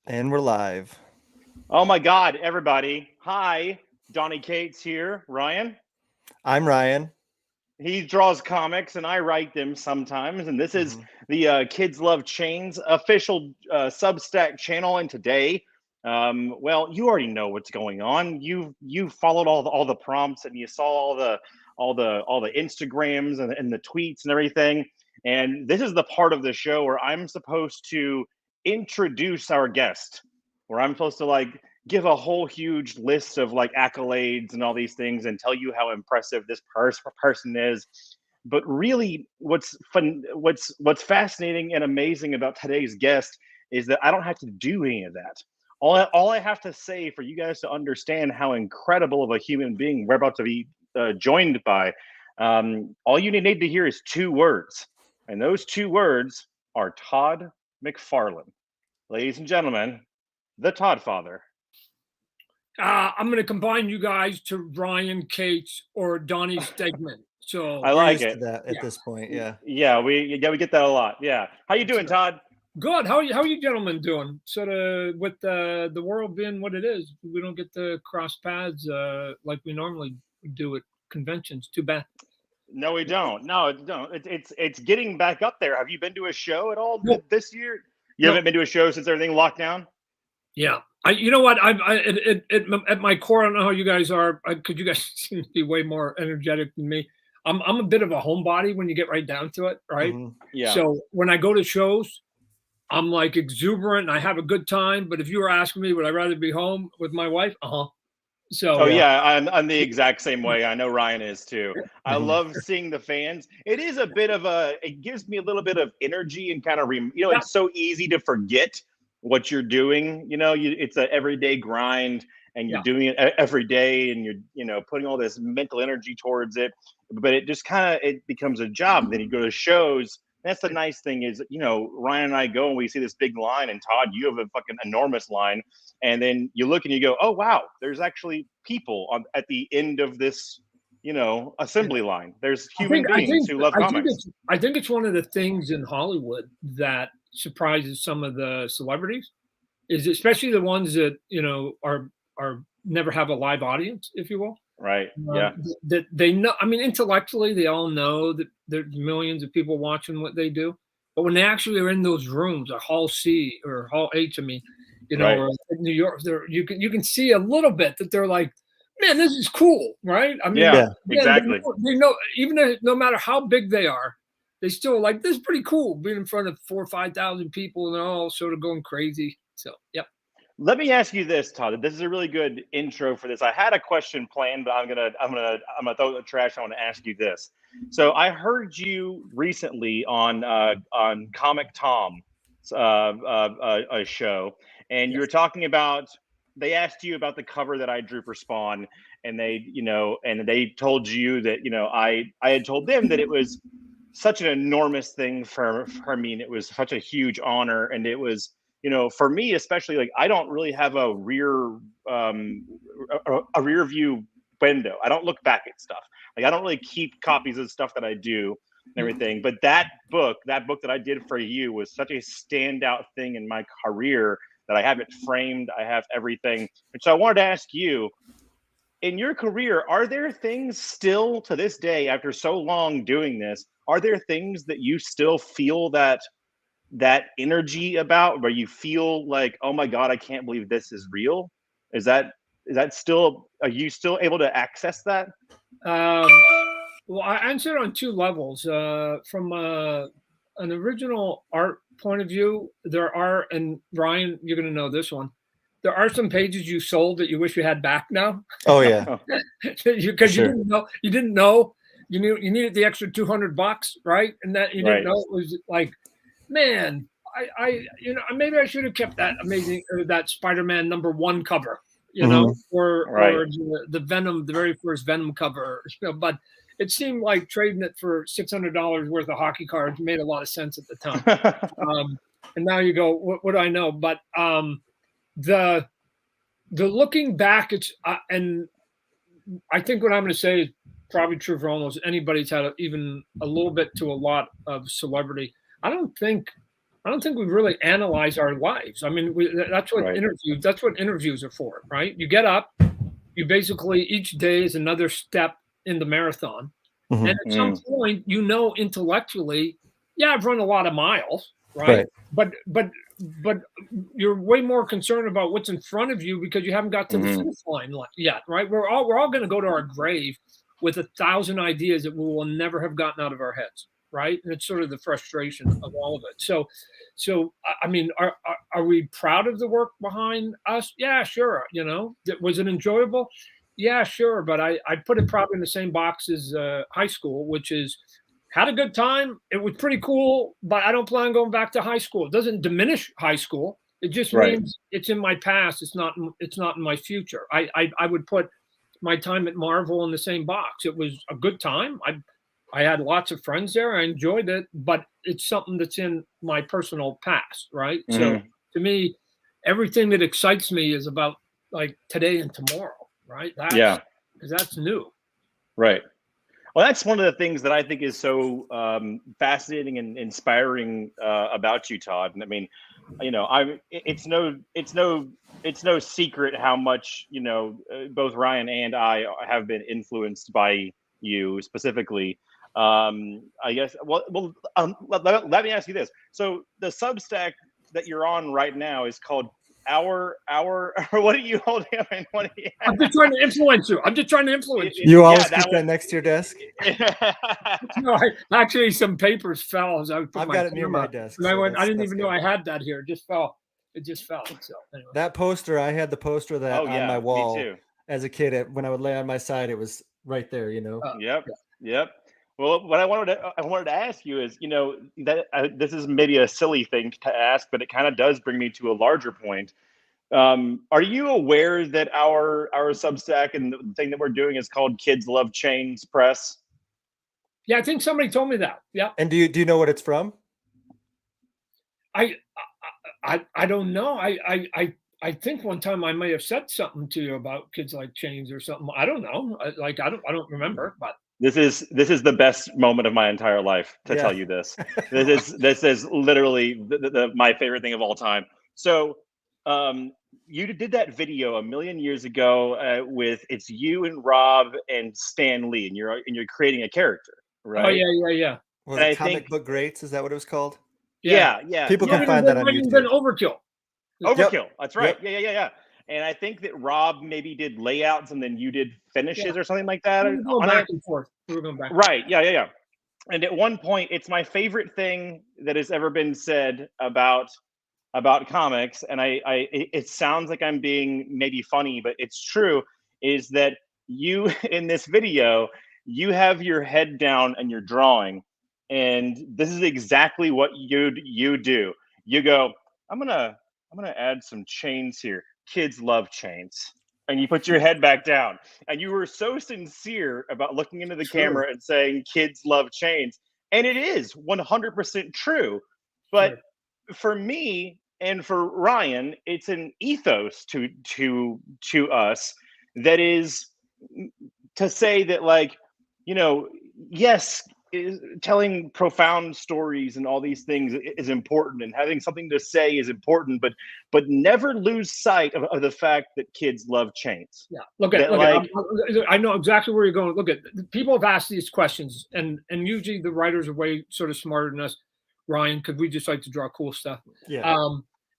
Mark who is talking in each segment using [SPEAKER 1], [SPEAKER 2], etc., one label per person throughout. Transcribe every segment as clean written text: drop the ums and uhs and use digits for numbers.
[SPEAKER 1] And we're live.
[SPEAKER 2] Oh my God, everybody. Hi, Donny Cates here. Ryan.
[SPEAKER 1] I'm Ryan.
[SPEAKER 2] He draws comics and I write them sometimes. And this is the Kids Love Chains official Substack channel. And today, well, you already know what's going on. You followed all the prompts and you saw all the Instagrams and the tweets and everything. And this is the part of the show where I'm supposed to introduce our guest, where I'm supposed to give a whole huge list of accolades and all these things and tell you how impressive this person is. But really what's fascinating and amazing about today's guest is that I don't have to do any of that. All I have to say for you guys to understand how incredible of a human being we're about to be joined by, all you need to hear is two words. And those two words are TODD McFARLANE. Ladies and gentlemen, the Todd Father.
[SPEAKER 3] I'm going to combine you guys to Ryan Cates or Donny Stegman. So
[SPEAKER 2] I like it.
[SPEAKER 1] At this point,
[SPEAKER 2] yeah, we get that a lot. Yeah, how you doing, Todd?
[SPEAKER 3] Good. How are you gentlemen doing? Sort of with the world being what it is, we don't get to cross paths like we normally do at conventions. Too bad.
[SPEAKER 2] No, we don't. No, it's getting back up there. Have you been to a show at all this year? You haven't been to a show since everything locked down?
[SPEAKER 3] Yeah. You know what? At my core, I don't know how you guys are, because you guys seem to be way more energetic than me. I'm a bit of a homebody when you get right down to it, right?
[SPEAKER 2] Yeah.
[SPEAKER 3] So when I go to shows, I'm like exuberant and I have a good time. But if you were asking me, would I rather be home with my wife? So.
[SPEAKER 2] Oh yeah, I'm the exact same way. I know Ryan is too. I love seeing the fans. It is a bit of it gives me a little bit of energy and kind of it's so easy to forget what you're doing. It's an everyday grind and you're doing it every day and you're putting all this mental energy towards it, but it just it becomes a job. Then you go to shows. That's the nice thing is, Ryan and I go and we see this big line, and Todd, you have a fucking enormous line. And then you look and you go, oh, wow, there's actually people at the end of this, assembly line. There's human beings who love comics.
[SPEAKER 3] I think it's one of the things in Hollywood that surprises some of the celebrities, is especially the ones that, are never have a live audience, if you will.
[SPEAKER 2] Right. Yeah.
[SPEAKER 3] That they know. I mean, intellectually, they all know that there's millions of people watching what they do. But when they actually are in those rooms, or Hall C or Hall H, or in New York, you can see a little bit that they're like, man, this is cool, right? I mean,
[SPEAKER 2] exactly.
[SPEAKER 3] They know, even no matter how big they are, they still like, this is pretty cool being in front of 4,000 or 5,000 people and they're all sort of going crazy. So, yep.
[SPEAKER 2] Let me ask you this, Todd. This is a really good intro for this. I had a question planned, but I'm gonna throw the trash. I want to ask you this. So I heard you recently on Comic Tom's a show, and you were talking about. They asked you about the cover that I drew for Spawn, and they told you that I had told them that it was such an enormous thing for me, and it was such a huge honor, and it was. For me, especially, I don't really have a rear view window. I don't look back at stuff. I don't really keep copies of stuff that I do and everything. But that book that I did for you was such a standout thing in my career that I have it framed. I have everything. And so I wanted to ask you, in your career, are there things still to this day, after so long doing this, are there things that you still feel that energy about, where you feel like, oh my God, I can't believe this is real? Is that still, are you still able to access that?
[SPEAKER 3] Well, I answer on two levels. From an original art point of view, there are, and Ryan, you're going to know this one, there are some pages you sold that you wish you had back now.
[SPEAKER 1] Oh yeah.
[SPEAKER 3] Because you didn't know you needed the extra $200, right? And that you didn't know it was like, man, I maybe I should have kept that that Spiderman #1 cover, or the Venom, the very first Venom cover, but it seemed like trading it for $600 worth of hockey cards made a lot of sense at the time. And now you go, what do I know? But the looking back, it's and I think what I'm going to say is probably true for almost anybody who's had even a little bit to a lot of celebrity. I don't think I don't think we really analyze our lives. I mean, that's what interviews are for, right? You get up, you basically each day is another step in the marathon.
[SPEAKER 1] Mhm.
[SPEAKER 3] And at some point, intellectually, yeah, I've run a lot of miles, right? But you're way more concerned about what's in front of you because you haven't got to the finish line yet, right? We're all going to go to our grave with 1,000 ideas that we will never have gotten out of our heads, right? And it's sort of the frustration of all of it. So I mean, are we proud of the work behind us? Yeah, sure. You know, was it enjoyable? Yeah, sure. But I put it probably in the same box as high school, which is had a good time. It was pretty cool, but I don't plan on going back to high school. It doesn't diminish high school. It just means it's in my past. It's not in my future. I would put my time at Marvel in the same box. It was a good time. I had lots of friends there. I enjoyed it, but it's something that's in my personal past, right? So to me, everything that excites me is about like today and tomorrow, right? Because that's new. Right.
[SPEAKER 2] Well, that's one of the things that I think is so fascinating and inspiring about you, Todd. And I mean, you know, it's no secret how much, you know, both Ryan and I have been influenced by you specifically. I guess. Well, let me ask you this. So the Substack that you're on right now is called Our. What are you holding up? And what are you?
[SPEAKER 3] I'm just trying to influence you.
[SPEAKER 1] You always keep that next to your desk.
[SPEAKER 3] No, actually, some papers fell as I was.
[SPEAKER 1] I've got it near my desk.
[SPEAKER 3] And I didn't even know I had that here. It just fell. So anyway.
[SPEAKER 1] That poster, I had the poster of that on my wall
[SPEAKER 2] me too.
[SPEAKER 1] As a kid. When I would lay on my side, it was right there. You know.
[SPEAKER 2] Yep. Well, what I wanted to ask you is, you know, that this is maybe a silly thing to ask, but it kind of does bring me to a larger point. Are you aware that our Substack and the thing that we're doing is called Kids Love Chains Press?
[SPEAKER 3] Yeah, I think somebody told me that. Yeah.
[SPEAKER 1] And do you know what it's from?
[SPEAKER 3] I don't know. I think one time I may have said something to you about Kids Like Chains or something. I don't know. I don't remember, but.
[SPEAKER 2] This is the best moment of my entire life to tell you this. This is literally my favorite thing of all time. So you did that video a million years ago with it's you and Rob and Stan Lee, and you're creating a character, right?
[SPEAKER 3] Oh yeah.
[SPEAKER 1] Was it Comic Book Greats? Is that what it was called?
[SPEAKER 2] Yeah.
[SPEAKER 1] People can find that on YouTube.
[SPEAKER 3] Overkill.
[SPEAKER 2] That's right. Yep. Yeah. And I think that Rob maybe did layouts and then you did finishes or something like that.
[SPEAKER 3] We were going back and forth.
[SPEAKER 2] Right. Yeah. And at one point, it's my favorite thing that has ever been said about comics. And it sounds like I'm being maybe funny, but it's true, is that you in this video, you have your head down and you're drawing. And this is exactly what you do. You go, I'm gonna add some chains here. Kids love chains. And you put your head back down. And you were so sincere about looking into the camera and saying kids love chains. And it is 100% true. But for me and for Ryan, it's an ethos to us that is to say that, like, you know, yes, telling profound stories and all these things is important, and having something to say is important, but never lose sight of the fact that kids love chains.
[SPEAKER 3] Yeah, look at I know exactly where you're going. Look at people have asked these questions, and usually the writers are way sort of smarter than us, Ryan, because we just like to draw cool stuff.
[SPEAKER 1] Yeah.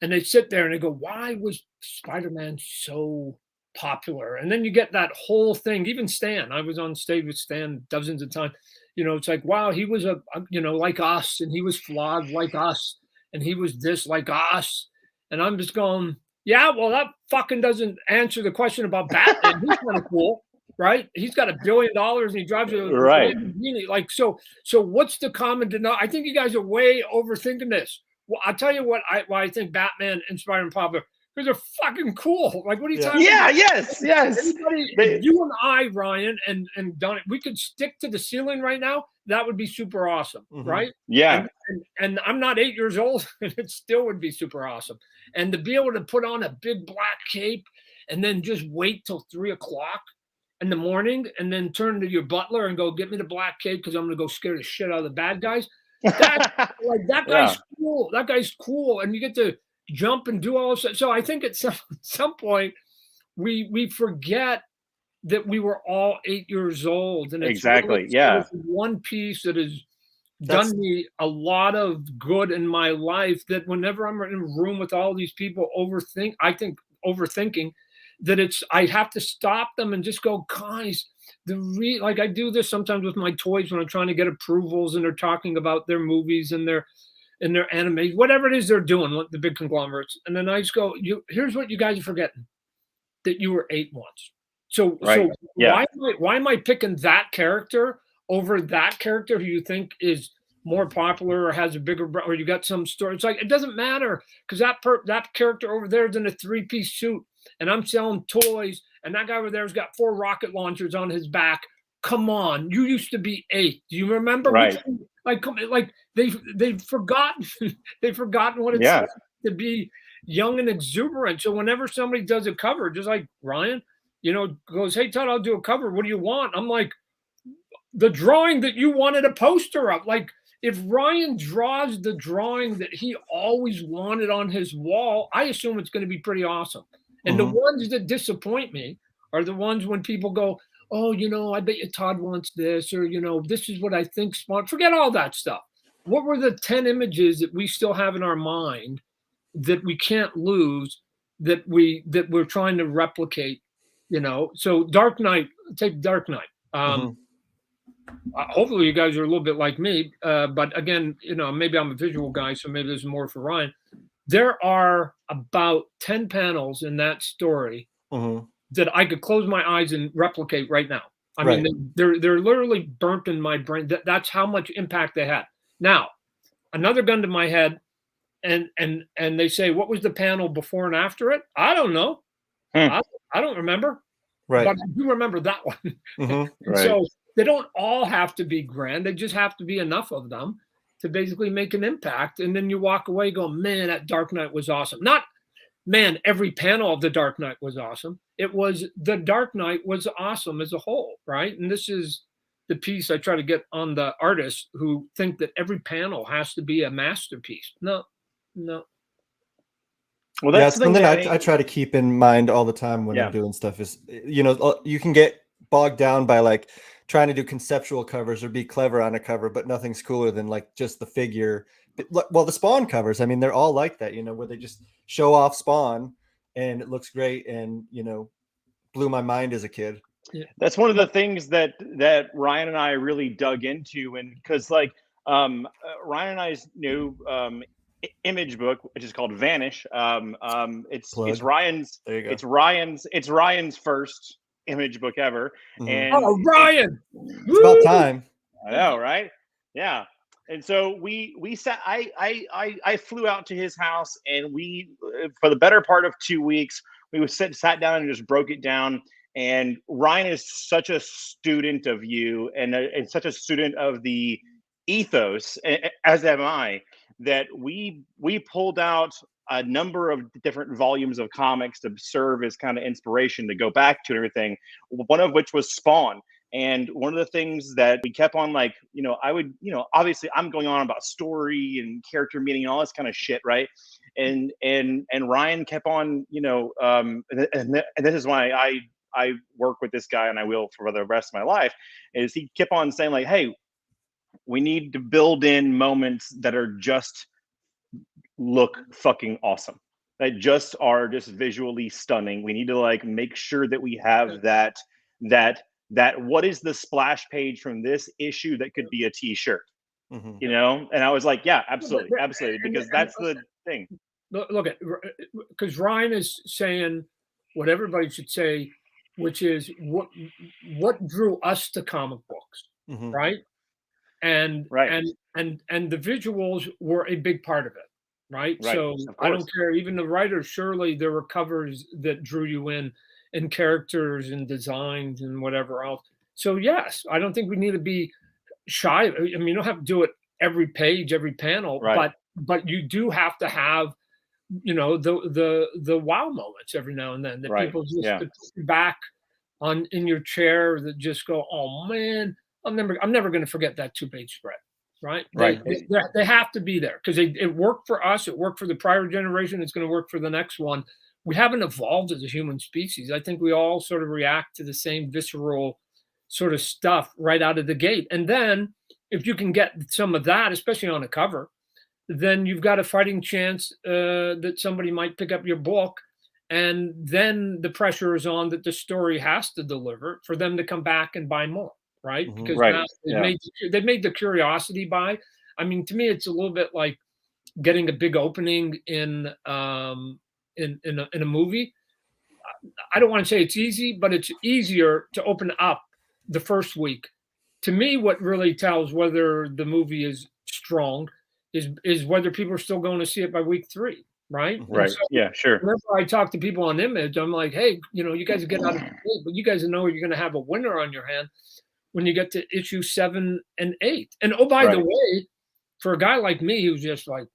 [SPEAKER 3] And they sit there and they go, "Why was Spider-Man so popular?" And then you get that whole thing. Even Stan, I was on stage with Stan dozens of times. You know, it's like, wow, he was like us, and he was flawed like us, and he was this like us. And I'm just going, yeah, well, that fucking doesn't answer the question about Batman. He's kind of cool, right? He's got $1 billion and he drives a Lamborghini. Like, so what's the common denominator? I think you guys are way overthinking this. Well, I'll tell you why I think Batman and Spider-Man popular. Because they're fucking cool. Like, what are you talking about?
[SPEAKER 2] Yes.
[SPEAKER 3] Anybody, you and I, Ryan, and Donnie, we could stick to the ceiling right now. That would be super awesome, right?
[SPEAKER 2] Yeah.
[SPEAKER 3] And I'm not 8 years old, and it still would be super awesome. And to be able to put on a big black cape and then just wait till 3 o'clock in the morning and then turn to your butler and go, get me the black cape because I'm going to go scare the shit out of the bad guys. That like that guy's
[SPEAKER 2] Yeah.
[SPEAKER 3] cool. That guy's cool, and you get to jump and do all this. So I think at some point we forget that we were all 8 years old, and it's
[SPEAKER 2] Exactly.
[SPEAKER 3] really
[SPEAKER 2] Yeah.
[SPEAKER 3] one piece that has
[SPEAKER 1] That's
[SPEAKER 3] done me a lot of good in my life. That whenever I'm in a room with all these people overthinking, that I have to stop them and just go, guys, like I do this sometimes with my toys when I'm trying to get approvals and they're talking about their movies and their anime, whatever it is they're doing, the big conglomerates. And then I just go, here's what you guys are forgetting, that you were 8 once. So
[SPEAKER 2] Right. Yeah.
[SPEAKER 3] why am I picking that character over that character who you think is more popular or has a bigger, or you got some story? It's like, it doesn't matter, because that character over there is in a 3-piece suit and I'm selling toys, and that guy over there's got 4 rocket launchers on his back. Come on, you used to be 8. Do you remember?
[SPEAKER 2] Right.
[SPEAKER 3] Like they've forgotten they've forgotten what it's
[SPEAKER 2] Yeah.
[SPEAKER 3] like to be young and exuberant. So whenever somebody does a cover, just like Ryan, goes, hey Todd, I'll do a cover. What do you want? I'm like, the drawing that you wanted a poster of. Like, if Ryan draws the drawing that he always wanted on his wall, I assume it's going to be pretty awesome. And the ones that disappoint me are the ones when people go, oh, I bet you Todd wants this, or, this is what I think. Forget all that stuff. What were the 10 images that we still have in our mind that we can't lose, that we're trying to replicate? So Dark Knight, take Dark Knight. Hopefully you guys are a little bit like me, but again, maybe I'm a visual guy, so maybe there's more for Ryan. There are about 10 panels in that story that I could close my eyes and replicate right now. I mean, they're literally burnt in my brain. That's how much impact they had. Now, another gun to my head, and they say, what was the panel before and after it? I don't know. I don't remember.
[SPEAKER 1] right.
[SPEAKER 3] But I do remember that one.
[SPEAKER 2] Right.
[SPEAKER 3] So they don't all have to be grand. They just have to be enough of them to basically make an impact. And then you walk away going, man, that Dark Knight was awesome. Not, man, every panel of the Dark Knight was awesome. It was, the Dark Knight was awesome as a whole, right? And this is the piece I try to get on the artists who think that every panel has to be a masterpiece. No.
[SPEAKER 2] Well, that's
[SPEAKER 1] something I try to keep in mind all the time when I'm doing stuff is, you can get bogged down by like trying to do conceptual covers or be clever on a cover, but nothing's cooler than like just the figure. Well, the Spawn covers, I mean, they're all like that, where they just show off Spawn and it looks great, and blew my mind as a kid.
[SPEAKER 2] Yeah. That's one of the things that Ryan and I really dug into, and because like Ryan and I's new image book, which is called Vanish. It's Ryan's.
[SPEAKER 1] There you go.
[SPEAKER 2] It's Ryan's first image book ever. And
[SPEAKER 3] Ryan,
[SPEAKER 1] it's about time.
[SPEAKER 2] I know, right? Yeah. And so we sat. I flew out to his house, and we, for the better part of 2 weeks, we sat down and just broke it down. And Ryan is such a student of you, and such a student of the ethos, as am I, that we pulled out a number of different volumes of comics to serve as kind of inspiration to go back to and everything. One of which was Spawn. And one of the things that we kept on, like, I would, obviously I'm going on about story and character meaning and all this kind of shit, right? And Ryan kept on, and this is why I work with this guy, and I will for the rest of my life, is he kept on saying like, hey, we need to build in moments that are just look fucking awesome, that just are just visually stunning. We need to like make sure that we have that what is the splash page from this issue that could be a t-shirt, and I was like, yeah, absolutely, because that's the thing.
[SPEAKER 3] Look at, because Ryan is saying what everybody should say, which is what drew us to comic books, right? And the visuals were a big part of it, right? So I don't care, even the writers, surely there were covers that drew you in, and characters and designs and whatever else. So yes, I don't think we need to be shy. I mean, you don't have to do it every page, every panel, but you do have to have, the wow moments every now and then that people just put back in your chair, that just go, oh man, I'm never going to forget that 2-page spread. right?
[SPEAKER 2] Right.
[SPEAKER 3] They have to be there because it worked for us. It worked for the prior generation. It's going to work for the next one. We haven't evolved as a human species. I think we all sort of react to the same visceral sort of stuff right out of the gate. And then if you can get some of that, especially on a cover, then you've got a fighting chance that somebody might pick up your book. And then the pressure is on that the story has to deliver for them to come back and buy more, right? Because now they've made the curiosity buy. I mean, to me, it's a little bit like getting a big opening in a movie. I don't want to say it's easy, but it's easier to open up the first week. To me, what really tells whether the movie is strong is whether people are still going to see it by week 3, right?
[SPEAKER 2] Right. So yeah, sure.
[SPEAKER 3] Whenever I talk to people on Image, I'm like, hey, you guys get out of the gate, but you guys know you're going to have a winner on your hand when you get to issue 7 and 8. And oh, by the way, for a guy like me who's just like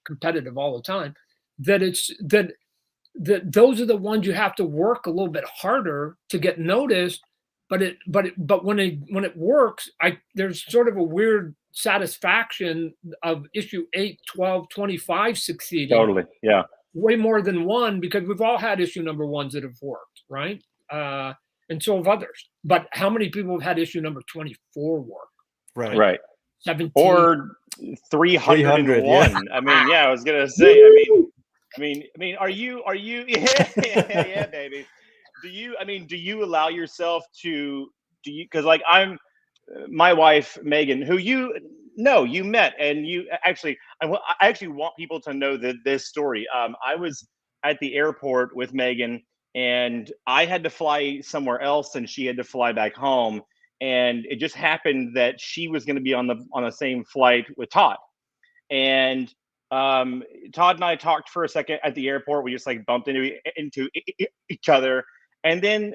[SPEAKER 3] competitive all the time, that those are the ones you have to work a little bit harder to get noticed. But when it works, there's sort of a weird satisfaction of issue 8, 12, 25 succeeding.
[SPEAKER 2] Totally. Yeah.
[SPEAKER 3] Way more than one, because we've all had issue number 1s that have worked, right? And so have others. But how many people have had issue number 24 work?
[SPEAKER 2] Right.
[SPEAKER 3] 17
[SPEAKER 2] or 301.
[SPEAKER 1] Yeah.
[SPEAKER 2] I mean, I was gonna say. I mean, are you? Yeah, baby. Do you allow yourself to? Because like my wife Megan, who you met, and I actually want people to know this story. I was at the airport with Megan, and I had to fly somewhere else, and she had to fly back home. And it just happened that she was going to be on the same flight with Todd, and Todd and I talked for a second at the airport. We just like bumped into each other, and then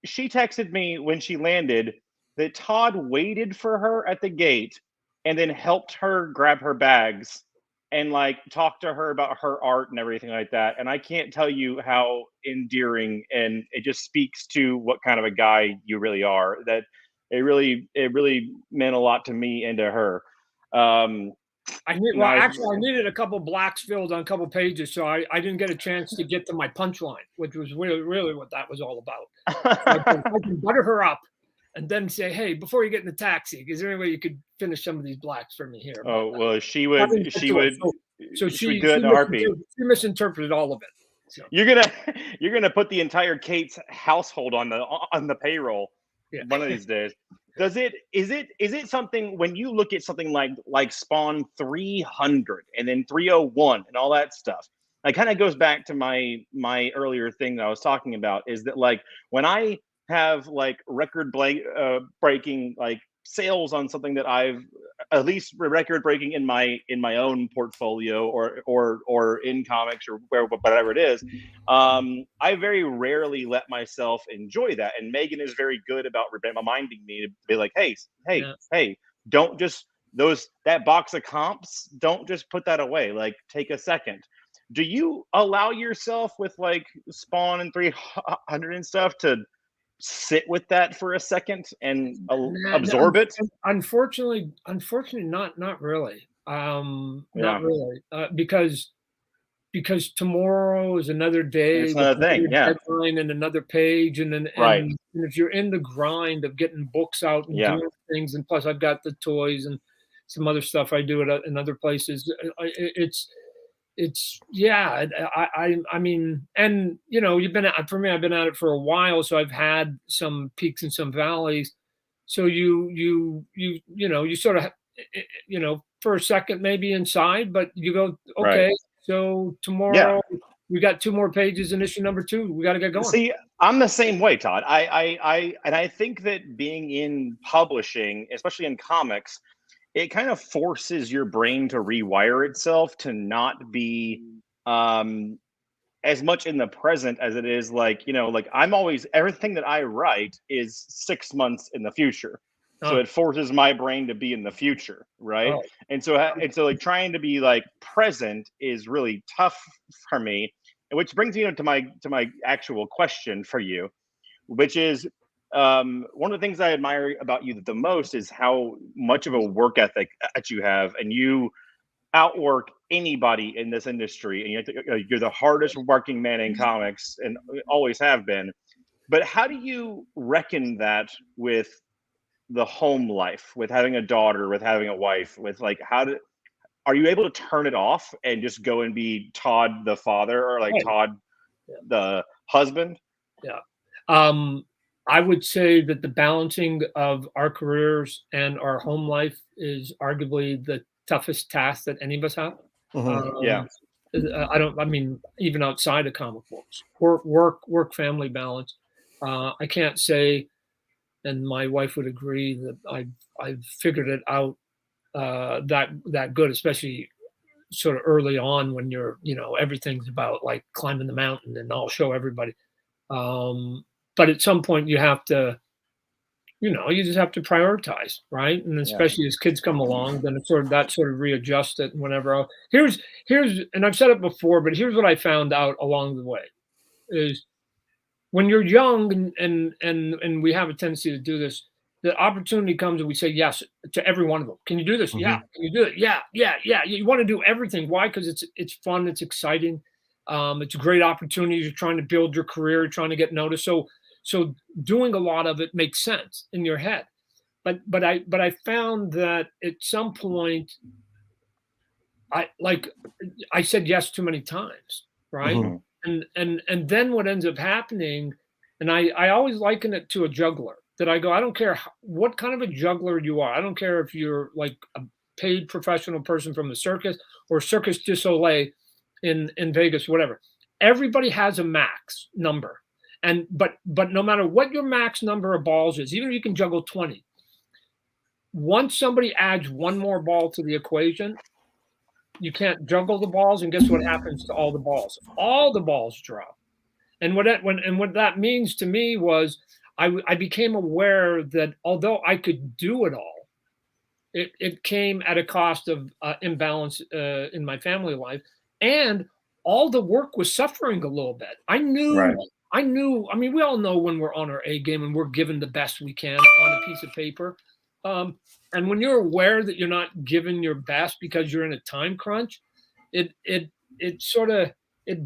[SPEAKER 2] she texted me when she landed that Todd waited for her at the gate and then helped her grab her bags and like talk to her about her art and everything like that. And I can't tell you how endearing, and it just speaks to what kind of a guy you really are. That it really meant a lot to me and to her.
[SPEAKER 3] I needed a couple blacks filled on a couple pages, so I didn't get a chance to get to my punchline, which was really what that was all about. I can butter her up and then say, hey, before you get in the taxi, is there any way you could finish some of these blacks for me here?
[SPEAKER 2] Oh, well, she would do it in a heartbeat.
[SPEAKER 3] She misinterpreted all of it. So.
[SPEAKER 2] You're gonna put the entire Cates household on the payroll one of these days. Is it something, when you look at something like Spawn 300 and then 301 and all that stuff, it kind of goes back to my earlier thing that I was talking about, is that like when I have like record breaking like sales on something that I've at least record breaking in my own portfolio or in comics or whatever it is, I very rarely let myself enjoy that. And Megan is very good about reminding me to be like, hey, don't just that box of comps, don't just put that away. Like, take a second. Do you allow yourself with like Spawn and 300 and stuff to sit with that for a second and absorb it?
[SPEAKER 3] Unfortunately, not really. Not really, because tomorrow is another day.
[SPEAKER 2] It's another thing,
[SPEAKER 3] deadline and another page, and if you're in the grind of getting books out and doing things, and plus I've got the toys and some other stuff I do in other places. I mean, and I've been at it for a while, so I've had some peaks and some valleys. So you sort of, for a second maybe inside, but you go, okay, so tomorrow we got 2 more pages in issue number 2. We got to get going.
[SPEAKER 2] See, I'm the same way, Todd. I think that being in publishing, especially in comics, it kind of forces your brain to rewire itself to not be as much in the present as it is like I'm always, everything that I write is 6 months in the future. So it forces my brain to be in the future, right? And so like trying to be like present is really tough for me, which brings me to my actual question for you, which is, one of the things I admire about you the most is how much of a work ethic that you have, and you outwork anybody in this industry. And you're the hardest working man in comics, and always have been. But how do you reckon that with the home life, with having a daughter, with having a wife, with like are you able to turn it off and just go and be Todd the father, or like Todd the husband?
[SPEAKER 3] Yeah. I would say that the balancing of our careers and our home life is arguably the toughest task that any of us have.
[SPEAKER 2] Yeah.
[SPEAKER 3] I mean, even outside of comic books, work, family balance. I can't say, and my wife would agree, that I've figured it out that good, especially sort of early on when you're, everything's about like climbing the mountain and I'll show everybody. But at some point you have to, you just have to prioritize, right? And especially as kids come along, then it's sort of readjust it. And whenever here's, and I've said it before, but here's what I found out along the way is when you're young and we have a tendency to do this, the opportunity comes and we say yes to every one of them. Can you do this? Yeah. Can you do it? Yeah. You want to do everything. Why? Because it's fun. It's exciting. It's a great opportunity. You're trying to build your career, you're trying to get noticed. So doing a lot of it makes sense in your head. But I found that at some point I said yes too many times, right? And then what ends up happening, and I always liken it to a juggler, that I go, I don't care what kind of a juggler you are. I don't care if you're like a paid professional person from the circus or Circus du Soleil in Vegas, whatever. Everybody has a max number. But no matter what your max number of balls is, even if you can juggle 20, once somebody adds one more ball to the equation, you can't juggle the balls, and guess what happens to all the balls? All the balls drop. And what that means to me was I became aware that although I could do it all, it came at a cost of imbalance in my family life, and all the work was suffering a little bit. I knew. I mean, we all know when we're on our A game and we're given the best we can on a piece of paper. And when you're aware that you're not giving your best because you're in a time crunch, it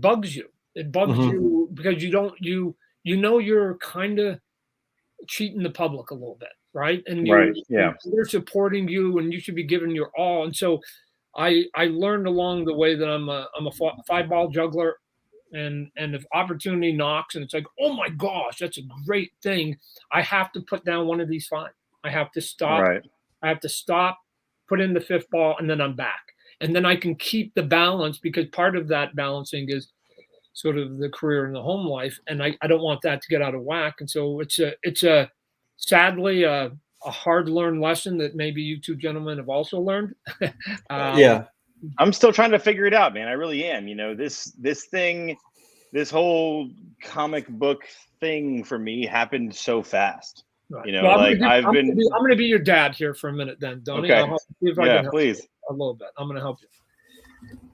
[SPEAKER 3] bugs you. It bugs you because you're kind of cheating the public a little bit, right? And they're supporting you, and you should be giving your all. And so I learned along the way that I'm a 5-ball juggler. And if opportunity knocks and it's like, oh my gosh, that's a great thing, I have to put down one of these 5. I have to stop. I have to stop, put in the 5th ball, and then I'm back. And then I can keep the balance, because part of that balancing is sort of the career and the home life. And I don't want that to get out of whack. And so it's sadly a hard-learned lesson that maybe you two gentlemen have also learned.
[SPEAKER 2] I'm still trying to figure it out, man. I really am. This whole comic book thing for me happened so fast.
[SPEAKER 3] Right. I'm going to be your dad here for a minute, then, Donnie.
[SPEAKER 2] Okay.
[SPEAKER 3] I'll help you if I can help
[SPEAKER 2] please.
[SPEAKER 3] A little bit. I'm going to help you.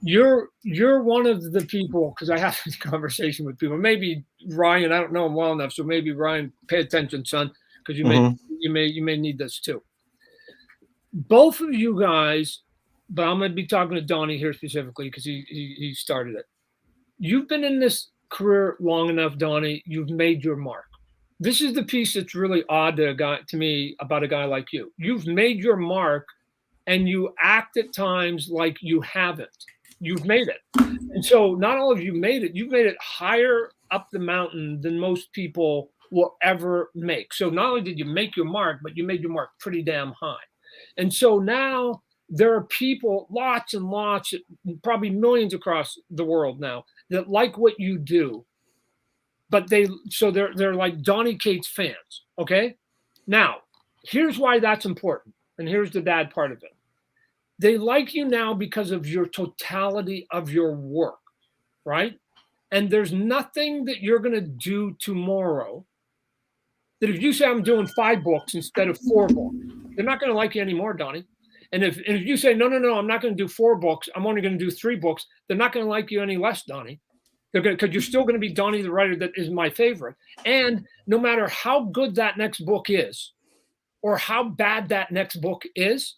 [SPEAKER 3] You're one of the people, because I have this conversation with people. Maybe Ryan, I don't know him well enough, so maybe Ryan, pay attention, son, because you may need this too. Both of you guys. But I'm going to be talking to Donnie here specifically because he started it. You've been in this career long enough, Donnie. You've made your mark. This is the piece that's really odd to me about a guy like you. You've made your mark, and you act at times like you haven't. You've made it. And so not all of you made it. You've made it higher up the mountain than most people will ever make. So not only did you make your mark, but you made your mark pretty damn high. And so now there are people, lots and lots, probably millions across the world now, that like what you do, but they're like Donny Cates fans. Okay, now here's why that's important, and here's the bad part of it. They like you now because of your totality of your work, right? And there's nothing that you're going to do tomorrow that if you say I'm doing 5 books instead of 4 books, they're not going to like you anymore, Donnie. And if you say, no, I'm not going to do 4 books, I'm only going to do 3 books, they're not going to like you any less, Donnie. because you're still going to be Donnie the writer that is my favorite. And no matter how good that next book is, or how bad that next book is,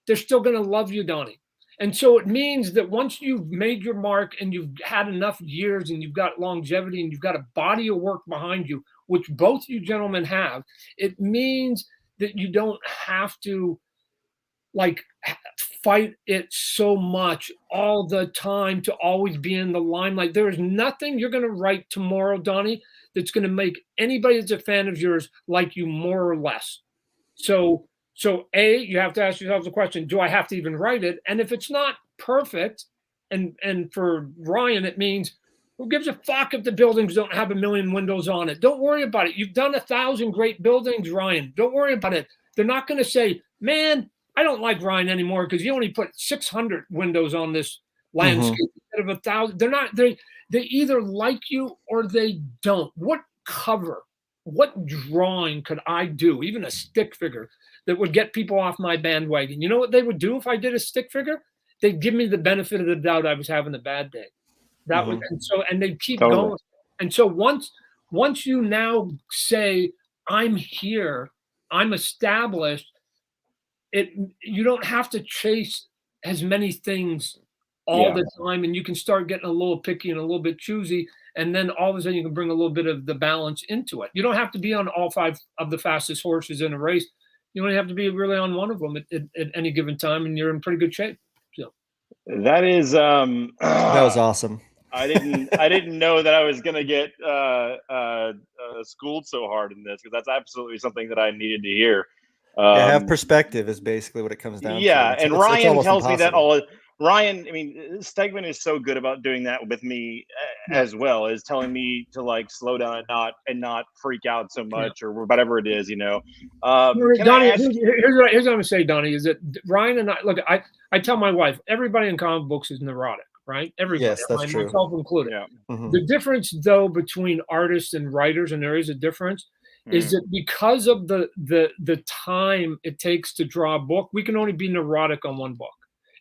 [SPEAKER 3] they're still going to love you, Donnie. And so it means that once you've made your mark and you've had enough years and you've got longevity and you've got a body of work behind you, which both you gentlemen have, it means that you don't have to like fight it so much all the time to always be in the limelight. There is nothing you're going to write tomorrow, Donnie, that's going to make anybody that's a fan of yours like you more or less. So A, you have to ask yourself the question, do I have to even write it? And if it's not perfect, and for Ryan, it means, who gives a fuck if the buildings don't have 1 million windows on it? Don't worry about it. You've done 1,000 great buildings, Ryan. Don't worry about it. They're not going to say, man, I don't like Ryan anymore because he only put 600 windows on this landscape instead of 1,000. They're not, they either like you or they don't. What cover, what drawing could I do, even a stick figure, that would get people off my bandwagon? You know what they would do if I did a stick figure? They'd give me the benefit of the doubt I was having a bad day. That would, and they'd keep going. And so once you now say, I'm here, I'm established, you don't have to chase as many things all the time, and you can start getting a little picky and a little bit choosy, and then all of a sudden you can bring a little bit of the balance into it. You don't have to be on all 5 of the fastest horses in a race. You only have to be really on one of them at any given time, and you're in pretty good shape. So
[SPEAKER 2] that is
[SPEAKER 1] that was awesome.
[SPEAKER 2] I didn't know that I was gonna get schooled so hard in this, because that's absolutely something that I needed to hear.
[SPEAKER 1] Have perspective is basically what it comes down to.
[SPEAKER 2] Yeah, and Ryan tells me that all. Ryan, I mean, Stegman is so good about doing that with me as well, is telling me to like slow down and not freak out so much or whatever it is, you know.
[SPEAKER 3] Donnie, here's what I'm gonna say, Donnie, is that Ryan and I, look, I tell my wife, everybody in comic books is neurotic, right? Everybody,
[SPEAKER 1] yes, that's true,
[SPEAKER 3] myself included. Yeah. The difference, though, between artists and writers, and there is a difference, is that because of the time it takes to draw a book, we can only be neurotic on one book.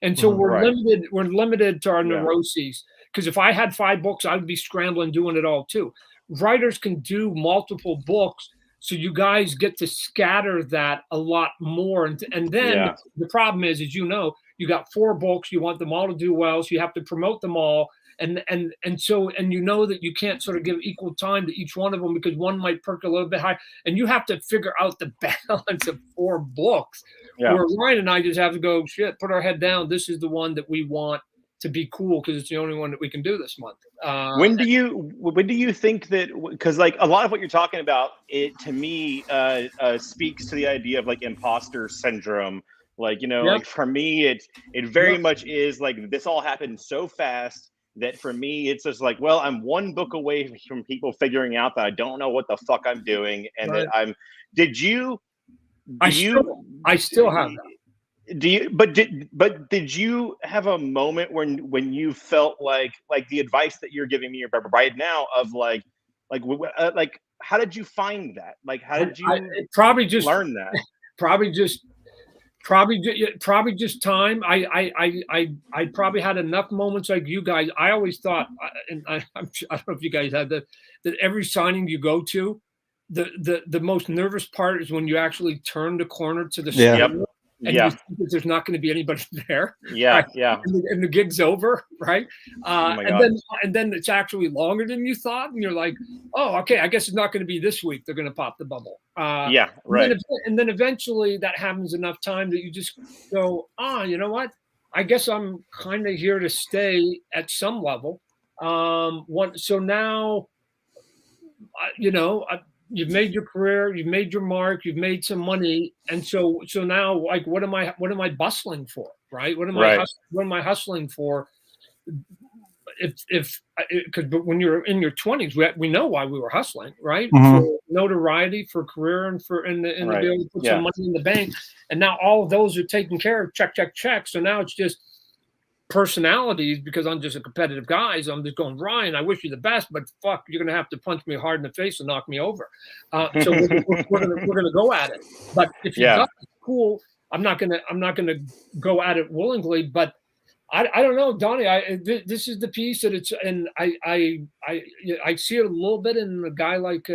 [SPEAKER 3] And so we're limited to our neuroses. Because if I had 5 books, I would be scrambling doing it all too. Writers can do multiple books, so you guys get to scatter that a lot more. And then the problem is, as you know, you got 4 books, you want them all to do well, so you have to promote them all. And you know that you can't sort of give equal time to each one of them, because one might perk a little bit high, and you have to figure out the balance of 4 books. Yeah. Where Ryan and I just have to go, shit, put our head down. This is the one that we want to be cool, because it's the only one that we can do this month.
[SPEAKER 2] When do you think that? Because like a lot of what you're talking about, it to me speaks to the idea of like imposter syndrome. Like, you know, like for me, it very much is like this all happened so fast that for me, it's just like, well, I'm 1 book away from people figuring out that I don't know what the fuck I'm doing, and that I'm. I still have that. Did you have a moment when you felt like the advice that you're giving me right now of like how did you find that? Like, how did you
[SPEAKER 3] probably just learn
[SPEAKER 2] that?
[SPEAKER 3] Probably just time. I probably had enough moments like you guys. I always thought, and I don't know if you guys had that every signing you go to, the most nervous part is when you actually turn the corner to the studio and you think that there's not going to be anybody there. Right? And the gig's over, right? And then it's actually longer than you thought, and you're like, oh, okay, I guess it's not going to be this week. They're going to pop the bubble. And then eventually that happens enough time that you just go, you know what? I guess I'm kind of here to stay at some level. So now, you know, you've made your career, you've made your mark, you've made some money, and so now, like, what am I bustling for, right? What am I hustling for? Because when you're in your 20s, we know why we were hustling, right? For notoriety, for career, and the ability to put some money in the bank. And now all of those are taken care of. Check. So now it's just personalities, because I'm just a competitive guy. So I'm just going, Ryan, I wish you the best, but fuck, you're gonna have to punch me hard in the face and knock me over. So we're gonna go at it. But if you got it, cool, I'm not gonna go at it willingly. But I don't know, Donnie. This is the piece that it's, and I see it a little bit in a guy like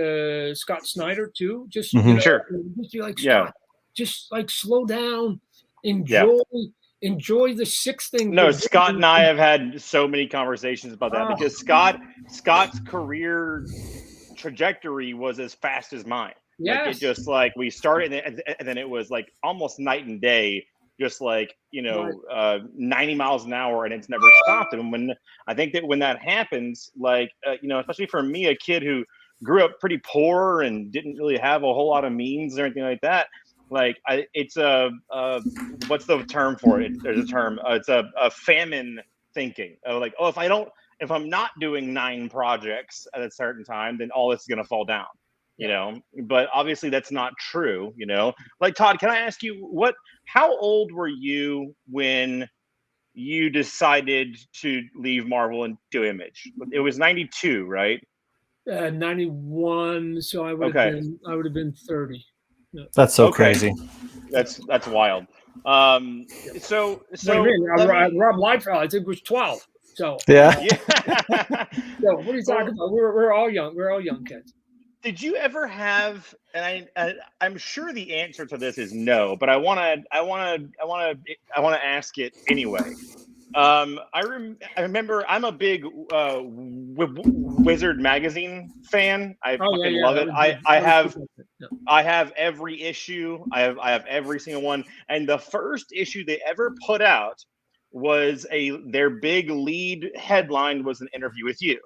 [SPEAKER 3] Scott Snyder too. Just
[SPEAKER 2] Sure.
[SPEAKER 3] Just be like, Scott, just like slow down, enjoy the 6 things.
[SPEAKER 2] No, Scott and I have had so many conversations about that because Scott's career trajectory was as fast as mine.
[SPEAKER 3] Yes.
[SPEAKER 2] Like it just like we started and then it was like almost night and day. Just like 90 miles an hour, and it's never stopped. And when I think that when that happens, like especially for me, a kid who grew up pretty poor and didn't really have a whole lot of means or anything like that, like it's a what's the term for it? There's a term. It's a famine thinking. Like, oh, if I'm not doing 9 projects at a certain time, then all this is gonna fall down. But obviously that's not true. Like Todd, can I ask you how old were you when you decided to leave Marvel and do Image? It was 92, right?
[SPEAKER 3] 91. So I would have been 30.
[SPEAKER 1] Yeah. That's so crazy.
[SPEAKER 2] That's wild. So
[SPEAKER 3] Rob Liefeld, I think, was 12. So
[SPEAKER 1] yeah.
[SPEAKER 3] So what are you talking about? We're all young. We're all young kids.
[SPEAKER 2] Did you ever have? And I'm sure the answer to this is no, but I want to ask it anyway. I remember I'm a big Wizard magazine fan. I fucking love it. I have every issue. I have every single one. And the first issue they ever put out was their big lead headline was an interview with you.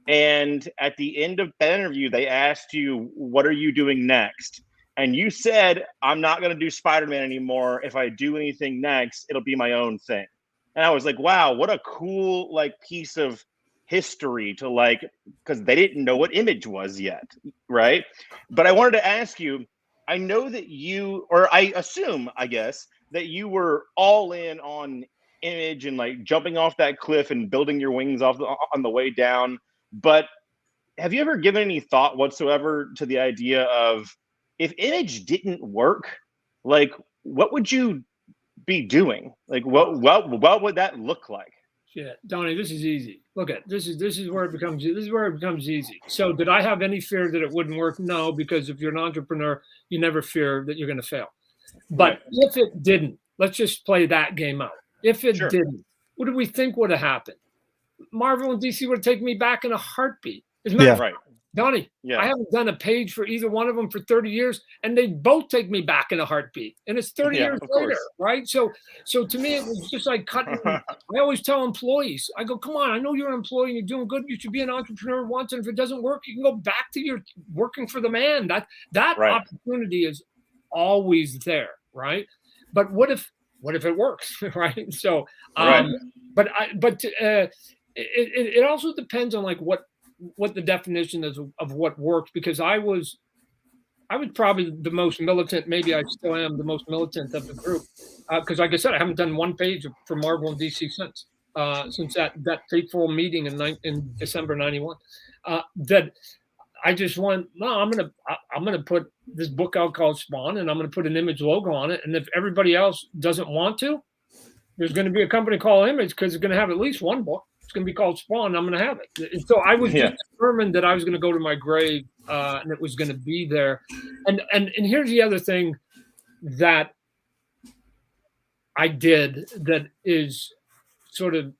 [SPEAKER 2] And at the end of the interview, they asked you, what are you doing next? And you said, I'm not going to do Spider-Man anymore. If I do anything next, it'll be my own thing. And I was like, wow, what a cool piece of history to because they didn't know what Image was yet, right? But I wanted to ask you, I know that I assume, I guess, that you were all in on Image and jumping off that cliff and building your wings on the way down. But have you ever given any thought whatsoever to the idea of if Image didn't work, what would you be doing? What would that look like?
[SPEAKER 3] Shit, Donnie, this is easy. Look at this is where it becomes easy. So did I have any fear that it wouldn't work? No, because if you're an entrepreneur, you never fear that you're going to fail. But if it didn't, let's just play that game out. If it didn't, what do we think would have happened? Marvel and DC would have taken me back in a heartbeat. As a matter of fact, Donnie, I haven't done a page for either one of them for 30 years, and they both take me back in a heartbeat. And it's 30 years later, right? So to me, it was just like cutting. I always tell employees, I go, come on, I know you're an employee and you're doing good. You should be an entrepreneur once, and if it doesn't work, you can go back to your working for the man. That opportunity is always there, right? But what if it works, right? So, it also depends on what the definition is of what works, because I was probably the most militant. Maybe I still am the most militant of the group, because like I said, I haven't done one page for Marvel and DC since that fateful meeting in December '91. That I just I'm gonna put this book out called Spawn, and I'm gonna put an Image logo on it, and if everybody else doesn't want to, there's going to be a company called Image, because it's going to have at least one book. It's going to be called Spawn, and I'm going to have it. And so I was just determined that I was going to go to my grave, and it was going to be there. And here's the other thing that I did that is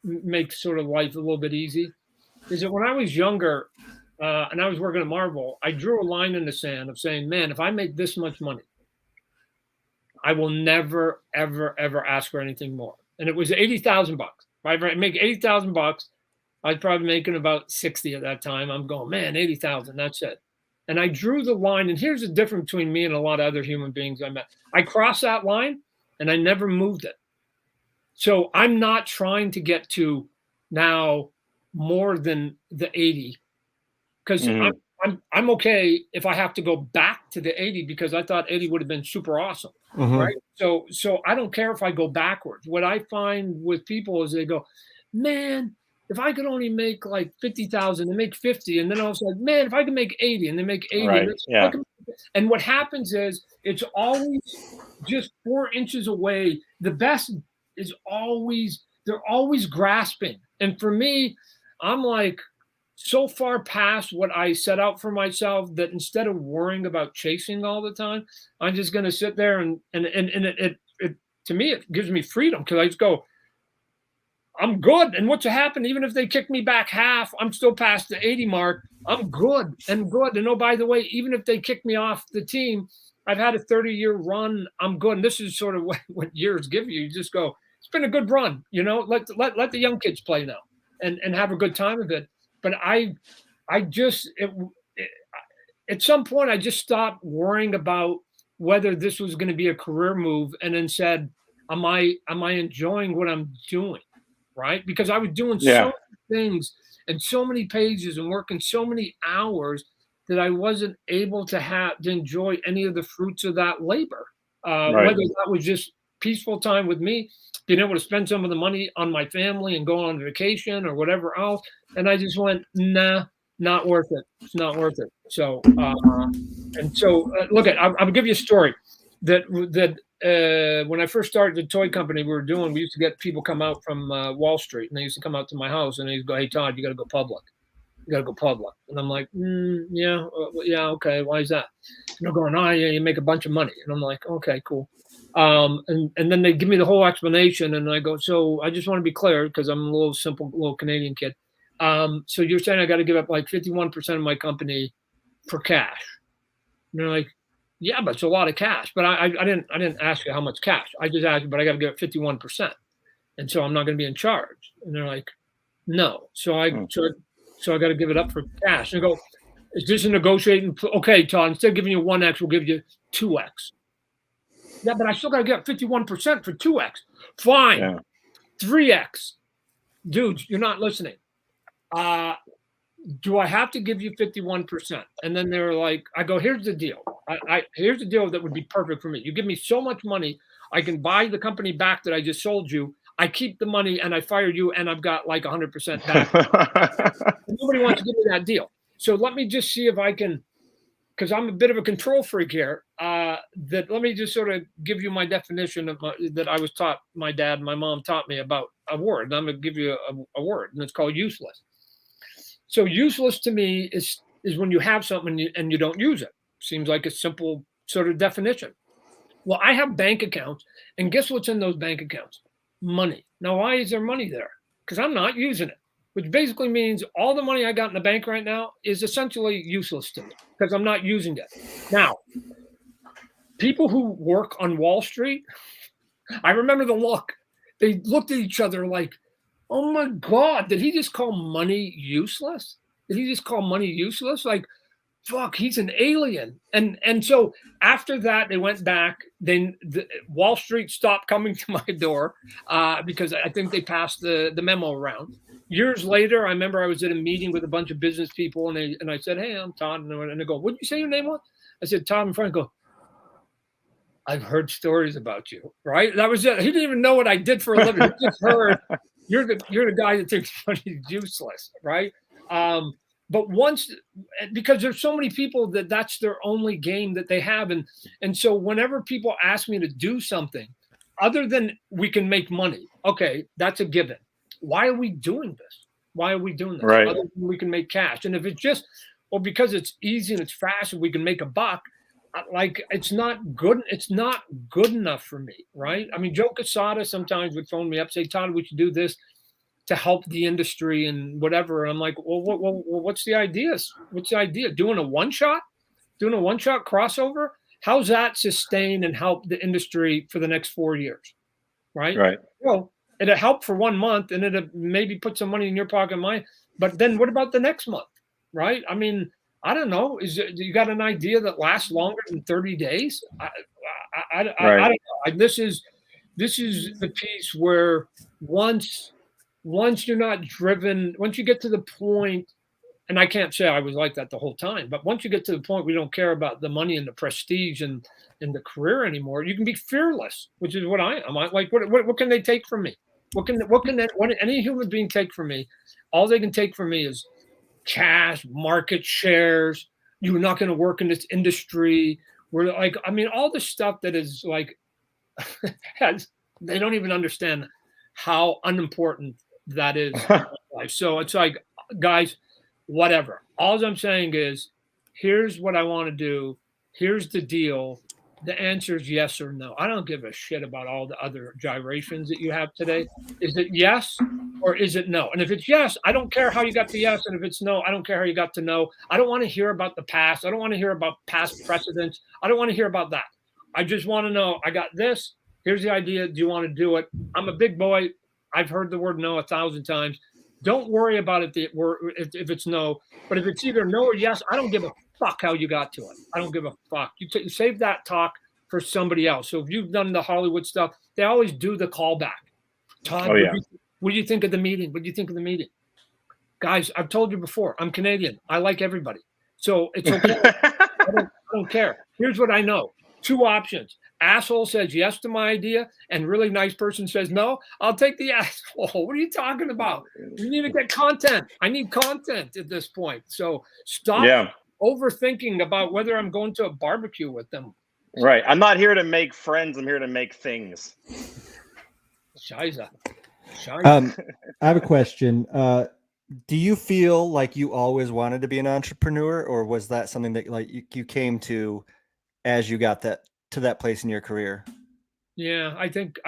[SPEAKER 3] makes life a little bit easy, is that when I was younger, and I was working at Marvel, I drew a line in the sand of saying, man, if I make this much money, I will never, ever, ever ask for anything more. And it was $80,000. If I make $80,000, I was probably making about 60 at that time. I'm going, man, 80,000, that's it. And I drew the line. And here's the difference between me and a lot of other human beings I met. I crossed that line and I never moved it. So I'm not trying to get to now more than the 80, because I'm okay if I have to go back to the 80, because I thought 80 would have been super awesome. Right. So I don't care if I go backwards. What I find with people is they go, man, if I could only make 50,000, they make 50. And then all of a sudden, man, if I could make 80, and they make 80.
[SPEAKER 2] Right.
[SPEAKER 3] And what happens is it's always just 4 inches away. The best is always they're always grasping. And for me, I'm like so far past what I set out for myself that instead of worrying about chasing all the time, I'm just going to sit there and it to me, it gives me freedom because I just go, I'm good. And what's happened, even if they kick me back half, I'm still past the 80 mark. I'm good and good. And oh, by the way, even if they kick me off the team, I've had a 30-year run. I'm good. And this is sort of what years give you. You just go, it's been a good run. You know, let the young kids play now and have a good time of it. But at some point, I just stopped worrying about whether this was going to be a career move and then said, am I enjoying what I'm doing? Right? Because I was doing so many things and so many pages and working so many hours that I wasn't able to enjoy any of the fruits of that labor. Whether that was just peaceful time with me, being able to spend some of the money on my family and go on vacation or whatever else. And I just went, nah, not worth it. It's not worth it. So, look I'll give you a story that when I first started the toy company we used to get people come out from Wall Street, and they used to come out to my house and they'd go, hey, Todd, you got to go public. You got to go public. And I'm like, yeah, okay. Why is that? And they're going, oh, yeah, you make a bunch of money. And I'm like, okay, cool. And then they give me the whole explanation, and I go, so I just want to be clear because I'm a little Canadian kid. So you're saying I got to give up like 51% of my company for cash? And they're like, yeah, but it's a lot of cash. But I didn't ask you how much cash. I just asked you, but I got to give up 51%, and so I'm not going to be in charge. And they're like, no. So I got to give it up for cash. And I go, is this a negotiating? Okay, Todd, instead of giving you 1x, we'll give you 2x. Yeah, but I still got to get up 51% for 2x. Fine. Yeah. 3x. Dude, you're not listening. Do I have to give you 51%? And then they were like, I go, here's the deal. Here's the deal that would be perfect for me. You give me so much money, I can buy the company back that I just sold you. I keep the money and I fire you, and I've got like 100% back. Nobody wants to give me that deal. So let me just see if I can, because I'm a bit of a control freak here, let me just sort of give you my definition of that I was taught, my dad and my mom taught me about a word. And I'm going to give you a word, and it's called useless. So useless to me is when you have something and you don't use it. Seems like a simple sort of definition. Well, I have bank accounts, and guess what's in those bank accounts? Money. Now, why is there money there? Because I'm not using it, which basically means all the money I got in the bank right now is essentially useless to me because I'm not using it. Now, people who work on Wall Street, I remember the look. They looked at each other like, oh my God, did he just call money useless? Did he just call money useless? Like, fuck, he's an alien. And so after that, they went back. Then Wall Street stopped coming to my door because I think they passed the memo around. Years later, I remember I was at a meeting with a bunch of business people, and I said, hey, I'm Todd. And they go, what did you say your name was? I said, Todd McFarlane. Go, I've heard stories about you, right? That was it. He didn't even know what I did for a living. He just heard, you're the guy that thinks money is useless, right? But because there's so many people that's their only game that they have. And so whenever people ask me to do something other than we can make money, okay, that's a given. Why are we doing this? Why are we doing this?
[SPEAKER 2] Right.
[SPEAKER 3] Other than we can make cash. And if it's just, well, because it's easy and it's fast and we can make a buck, like it's not good. It's not good enough for me. Right. I mean, Joe Quesada sometimes would phone me up, say, Todd, we should do this to help the industry and whatever. And I'm like, well, what's the idea? What's the idea? Doing a one-shot crossover? How's that sustain and help the industry for the next 4 years? Right. Right. Well, it'll help for 1 month and it'll maybe put some money in your pocket and mine. But then what about the next month? Right. I mean, I don't know. You got an idea that lasts longer than 30 days? I don't know. This is the piece where once you're not driven, once you get to the point, and I can't say I was like that the whole time, but once you get to the point where you don't care about the money and the prestige and the career anymore, you can be fearless, which is what I am. Like, what can they take from me? What can any human being take from me? All they can take from me is cash, market shares. You're not going to work in this industry. We're like, I mean, all the stuff that is like, they don't even understand how unimportant that is in life. So it's like, guys, whatever. All I'm saying is, here's what I want to do. Here's the deal. The answer is yes or no. I don't give a shit about all the other gyrations that you have today. Is it yes or is it no? And if it's yes, I don't care how you got to yes. And if it's no, I don't care how you got to no. I don't want to hear about the past. I don't want to hear about past precedents. I don't want to hear about that. I just want to know, I got this. Here's the idea. Do you want to do it? I'm a big boy. I've heard the word no 1,000 times. Don't worry about it if it's no. But if it's either no or yes, I don't give a fuck how you got to it. I don't give a fuck. You save that talk for somebody else. So if you've done the Hollywood stuff, they always do the callback. Todd, what do you think of the meeting? What do you think of the meeting? Guys, I've told you before, I'm Canadian. I like everybody. So it's okay. I don't care. Here's what I know. 2 options. Asshole says yes to my idea and really nice person says no. I'll take the asshole. What are you talking about? You need to get content. I need content at this point. So stop overthinking about whether I'm going to a barbecue with them.
[SPEAKER 2] Right. I'm not here to make friends. I'm here to make things.
[SPEAKER 3] Shiza.
[SPEAKER 1] I have a question. Do you feel like you always wanted to be an entrepreneur, or was that something that like you came to as you got to that place in your career?
[SPEAKER 3] Yeah, I think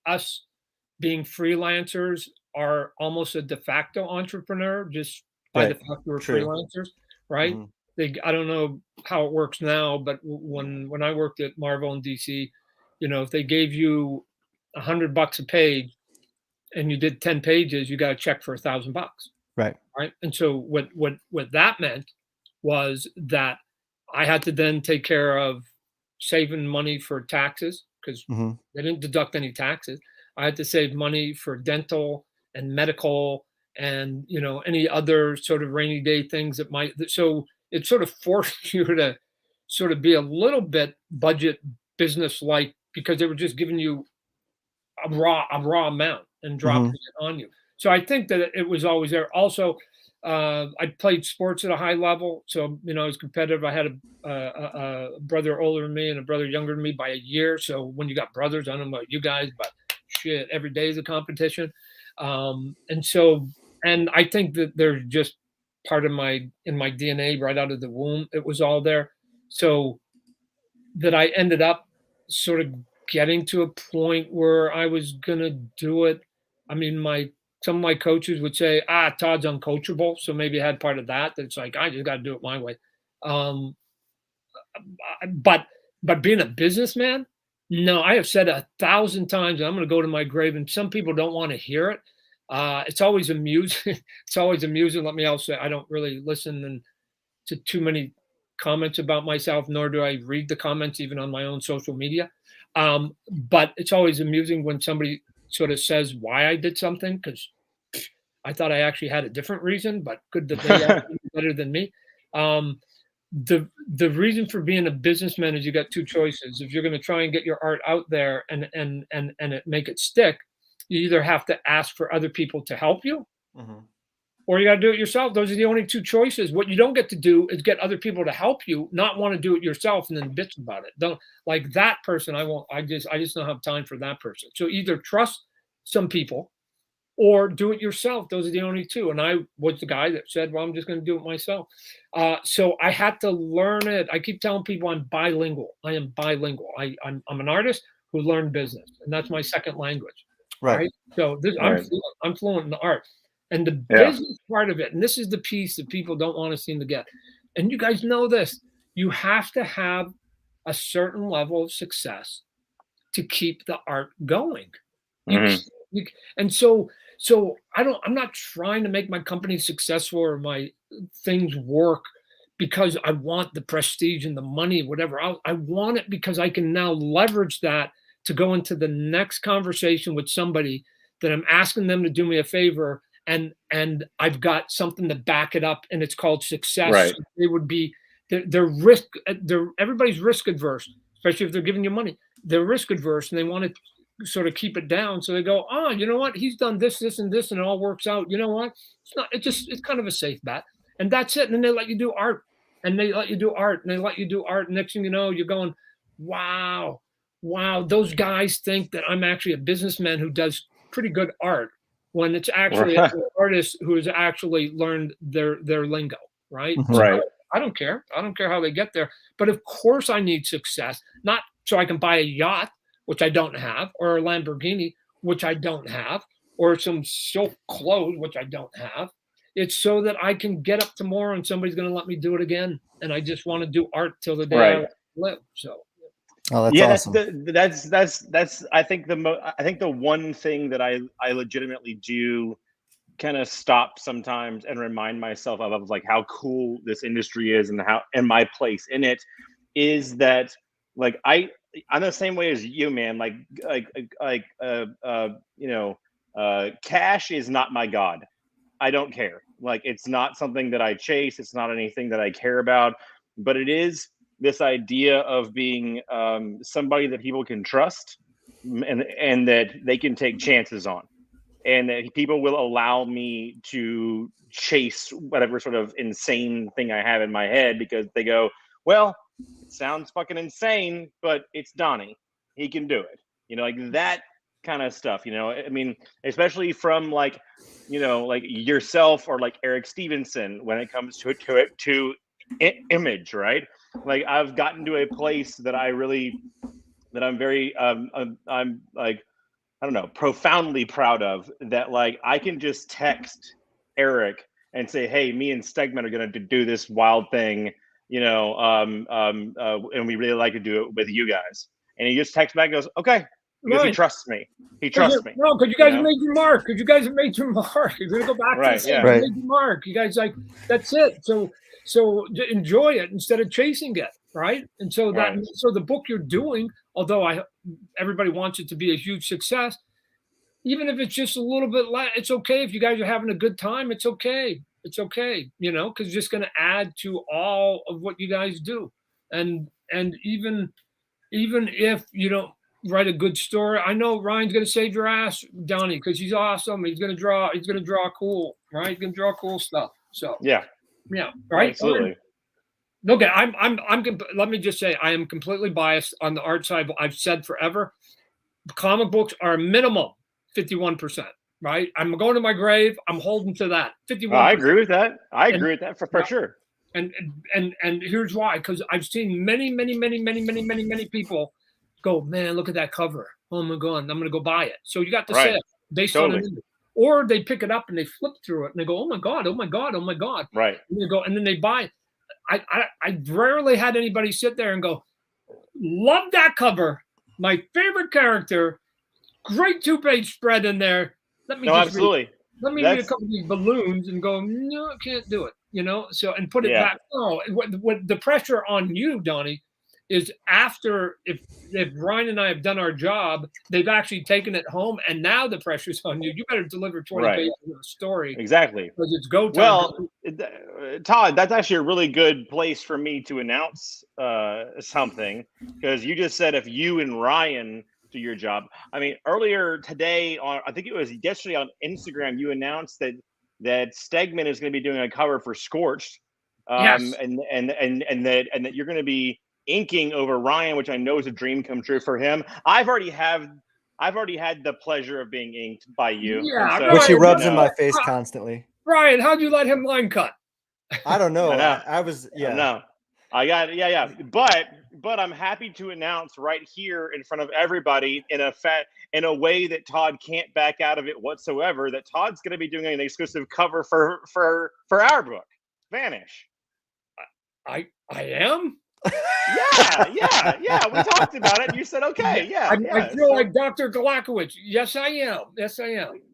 [SPEAKER 3] us being freelancers are almost a de facto entrepreneur just by the fact we're freelancers, right? Mm-hmm. I don't know how it works now, but when I worked at Marvel in DC, if they gave you $100 a page and you did 10 pages, you got a check for $1,000. Right. And so what that meant was that I had to then take care of saving money for taxes because they didn't deduct any taxes. I had to save money for dental and medical and, any other sort of rainy day things that might. So it sort of forced you to sort of be a little bit budget business-like because they were just giving you a raw amount and dropping it on you. So I think that it was always there. Also, I played sports at a high level. So, I was competitive. I had a brother older than me and a brother younger than me by a year. So when you got brothers, I don't know about you guys, but shit, every day is a competition. And I think that they're just part of in my DNA right out of the womb. It was all there. So that I ended up sort of getting to a point where I was going to do it. I mean, some of my coaches would say, Todd's uncoachable. So maybe I had part of that. It's like, I just got to do it my way. But being a businessman, no, I have said 1,000 times, and I'm going to go to my grave, and some people don't want to hear it. It's always amusing. It's always amusing. Let me also say, I don't really listen to too many comments about myself, nor do I read the comments even on my own social media. But it's always amusing when somebody sort of says why I did something, because I thought I actually had a different reason, but good that they are better than me. The reason for being a businessman is you got 2 choices. If you're going to try and get your art out there and make it stick, you either have to ask for other people to help you, or you got to do it yourself. Those are the only 2 choices. What you don't get to do is get other people to help you, not want to do it yourself and then bitch about it. Don't like that person. I just don't have time for that person. So either trust some people or do it yourself. Those are the only 2. And I was the guy that said, well, I'm just going to do it myself. So I had to learn it. I keep telling people I'm bilingual. I am bilingual. I'm an artist who learned business, and that's my second language. Right. So I'm fluent in the art. And the business part of it, and this is the piece that people don't want to seem to get. And you guys know this, you have to have a certain level of success to keep the art going. And so I'm not trying to make my company successful or my things work because I want the prestige and the money, whatever. I want it because I can now leverage that to go into the next conversation with somebody that I'm asking them to do me a favor. And I've got something to back it up, and it's called success. Right. Everybody's risk adverse, especially if they're giving you money. They're risk adverse, and they want to sort of keep it down. So they go, you know what? He's done this, and this, and it all works out. You know what? It's kind of a safe bet, and that's it. And then they let you do art, and next thing you know, you're going, wow, wow, those guys think that I'm actually a businessman who does pretty good art, when it's actually an artist who has actually learned their lingo, right? So
[SPEAKER 2] Right.
[SPEAKER 3] I don't care. I don't care how they get there. But of course I need success, not so I can buy a yacht, which I don't have, or a Lamborghini, which I don't have, or some silk clothes, which I don't have. It's so that I can get up tomorrow and somebody's going to let me do it again. And I just want to do art till the day I live. So.
[SPEAKER 1] Oh, that's awesome.
[SPEAKER 2] That's I think the one thing that I legitimately do kind of stop sometimes and remind myself of like how cool this industry is and my place in it is that like I'm the same way as you, man. Cash is not my god. I don't care. Like, it's not something that I chase. It's not anything that I care about, but it is this idea of being somebody that people can trust and that they can take chances on, and that people will allow me to chase whatever sort of insane thing I have in my head, because they go, well, it sounds fucking insane, but it's Donnie. He can do it. You know, like that kind of stuff, you know. I mean, especially from like, you know, like yourself or like Eric Stevenson when it comes to image, right? Like, I've gotten to a place that I'm very I'm like, I don't know, profoundly proud of, that like I can just text Eric and say, hey, me and Stegman are going to do this wild thing, you know, and we really like to do it with you guys. And he just texts back and goes, okay, because he trusts me. He trusts me.
[SPEAKER 3] No, because you guys have made your mark. Because you guys have made your mark. You're going to go back to the same.
[SPEAKER 1] Right.
[SPEAKER 3] Made your mark. You guys, like, that's it. So enjoy it instead of chasing it, right? And so so the book you're doing, although everybody wants it to be a huge success, even if it's just a little bit less, it's okay. If you guys are having a good time, it's okay. It's okay, you know, because it's just going to add to all of what you guys do. And even if you don't write a good story, I know Ryan's going to save your ass, Donnie, because he's awesome. He's going to draw cool, right? He's going to draw cool stuff. So
[SPEAKER 2] yeah,
[SPEAKER 3] right.
[SPEAKER 2] Absolutely.
[SPEAKER 3] Okay, let me just say, I am completely biased on the art side. I've said forever, comic books are minimum 51%. Right? I'm going to my grave. I'm holding to that 51%.
[SPEAKER 2] I agree with that. I agree with that for sure.
[SPEAKER 3] And here's why, because I've seen many people go, man, look at that cover. Oh my God, I'm going to go buy it. So you got the sale based on it. Or they pick it up and they flip through it and they go, oh my God, oh my God, oh my God.
[SPEAKER 2] Right.
[SPEAKER 3] And they go, and then they buy it. I rarely had anybody sit there and go, love that cover. My favorite character. Great 2-page spread in there. Let me read a couple of these balloons and go, no, I can't do it. You know, so, and put it back. No, what the pressure on you, Donnie, is after, if Ryan and I have done our job, they've actually taken it home, and now the pressure's on you. You better deliver 20 pages of a story.
[SPEAKER 2] Exactly.
[SPEAKER 3] Because it's go time.
[SPEAKER 2] Well, Todd, that's actually a really good place for me to announce something, because you just said if you and Ryan do your job. I mean, earlier today, I think it was yesterday on Instagram, you announced that Stegman is going to be doing a cover for Scorched, and that you're going to be inking over Ryan, which I know is a dream come true for him. I've already had the pleasure of being inked by you,
[SPEAKER 1] which he rubs in my face constantly.
[SPEAKER 3] Ryan, how'd you let him line cut?
[SPEAKER 1] I don't know. I was
[SPEAKER 2] No, I got but I'm happy to announce right here in front of everybody in a way that Todd can't back out of it whatsoever, that Todd's going to be doing an exclusive cover for our book, Vanish.
[SPEAKER 3] I am.
[SPEAKER 2] Yeah. We talked about it. You said okay.
[SPEAKER 3] I feel like Dr. Galakowicz. Yes, I am.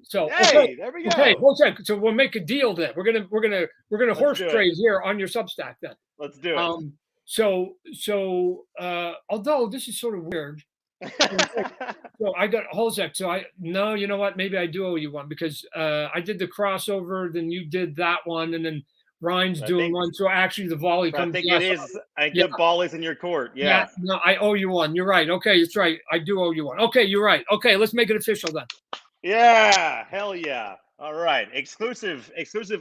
[SPEAKER 3] So
[SPEAKER 2] hey, there we go.
[SPEAKER 3] Okay, hold on. So we'll make a deal then. We're gonna horse trade here on your Substack then.
[SPEAKER 2] Let's do it.
[SPEAKER 3] So although this is sort of weird, so I got Holzek. So you know what? Maybe I do owe you one, because I did the crossover, then you did that one, and then Ryan's doing one. So actually, the volley comes.
[SPEAKER 2] I think it is. I think the ball is in your court. Yeah.
[SPEAKER 3] No, I owe you one. You're right. Okay, it's right. I do owe you one. Okay, you're right. Okay, let's make it official then.
[SPEAKER 2] Yeah. Hell yeah. All right. Exclusive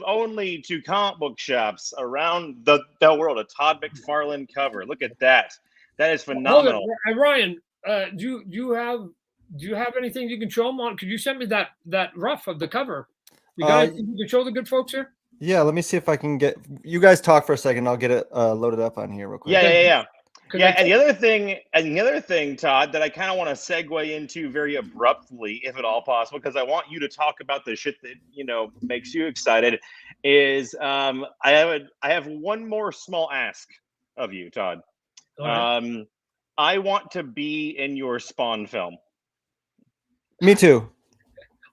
[SPEAKER 2] only to comic book shops around the world. A Todd McFarlane cover. Look at that. That is phenomenal.
[SPEAKER 3] Ryan, do you have anything you can show them on? Could you send me that rough of the cover? You guys, you can show the good folks here.
[SPEAKER 1] Yeah, let me see if I can get you guys talk for a second. I'll get it loaded up on here real quick.
[SPEAKER 2] Yeah. And the other thing, Todd, that I kind of want to segue into very abruptly, if at all possible, because I want you to talk about the shit that makes you excited, is I have one more small ask of you, Todd. Right. I want to be in your Spawn film.
[SPEAKER 1] Me too.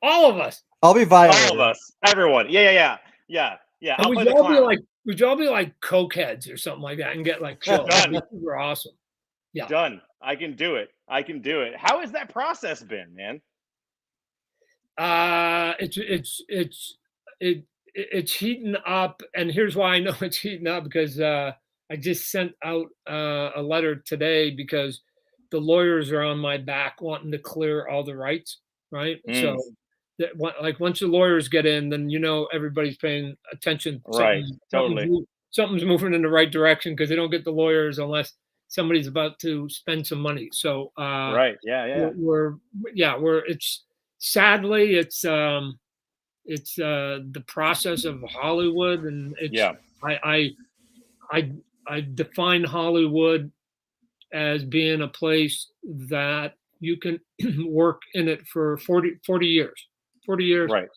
[SPEAKER 3] All of us.
[SPEAKER 1] I'll be violated.
[SPEAKER 2] All of us. Everyone. Yeah.
[SPEAKER 3] And would you all be like cokeheads or something like that and get like chills?
[SPEAKER 2] Done.
[SPEAKER 3] Super awesome. Yeah.
[SPEAKER 2] Done. I can do it. How has that process been, man?
[SPEAKER 3] It's heating up, and here's why I know it's heating up, because I just sent out a letter today because the lawyers are on my back wanting to clear all the rights, right? So like once the lawyers get in, then everybody's paying attention.
[SPEAKER 2] Right, totally.
[SPEAKER 3] Something's moving in the right direction, because they don't get the lawyers unless somebody's about to spend some money. So
[SPEAKER 2] right, yeah.
[SPEAKER 3] It's sadly it's the process of Hollywood, and it's I define Hollywood as being a place that you can work in it for 40 years. 40 years.
[SPEAKER 2] Right.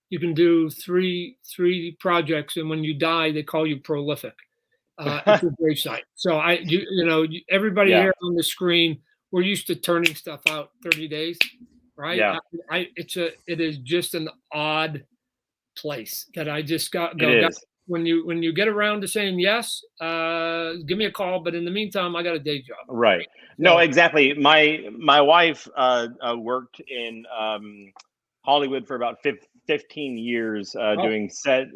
[SPEAKER 3] You can do three projects, and when you die, they call you prolific. It's a great site. So everybody here on the screen, we're used to turning stuff out 30 days, right?
[SPEAKER 2] Yeah.
[SPEAKER 3] It is just an odd place that I just got. When you get around to saying yes, give me a call. But in the meantime, I got a day job.
[SPEAKER 2] Right. No, exactly. My wife worked in Hollywood for about 15 years, doing set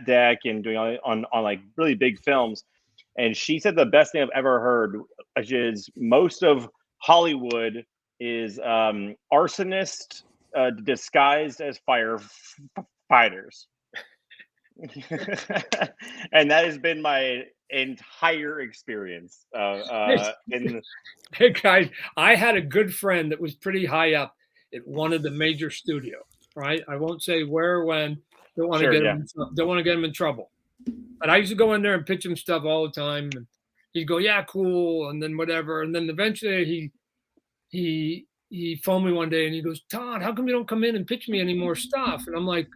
[SPEAKER 2] deck and doing on like really big films. And she said the best thing I've ever heard, which is most of Hollywood is arsonists disguised as firefighters. And that has been my entire experience.
[SPEAKER 3] Hey guys, I had a good friend that was pretty high up at one of the major studios, right? I won't say where or when. Don't want to get him in trouble. But I used to go in there and pitch him stuff all the time, and he'd go, "Yeah, cool," and then whatever. And then eventually he phoned me one day and he goes, "Todd, how come you don't come in and pitch me any more stuff?" And I'm like,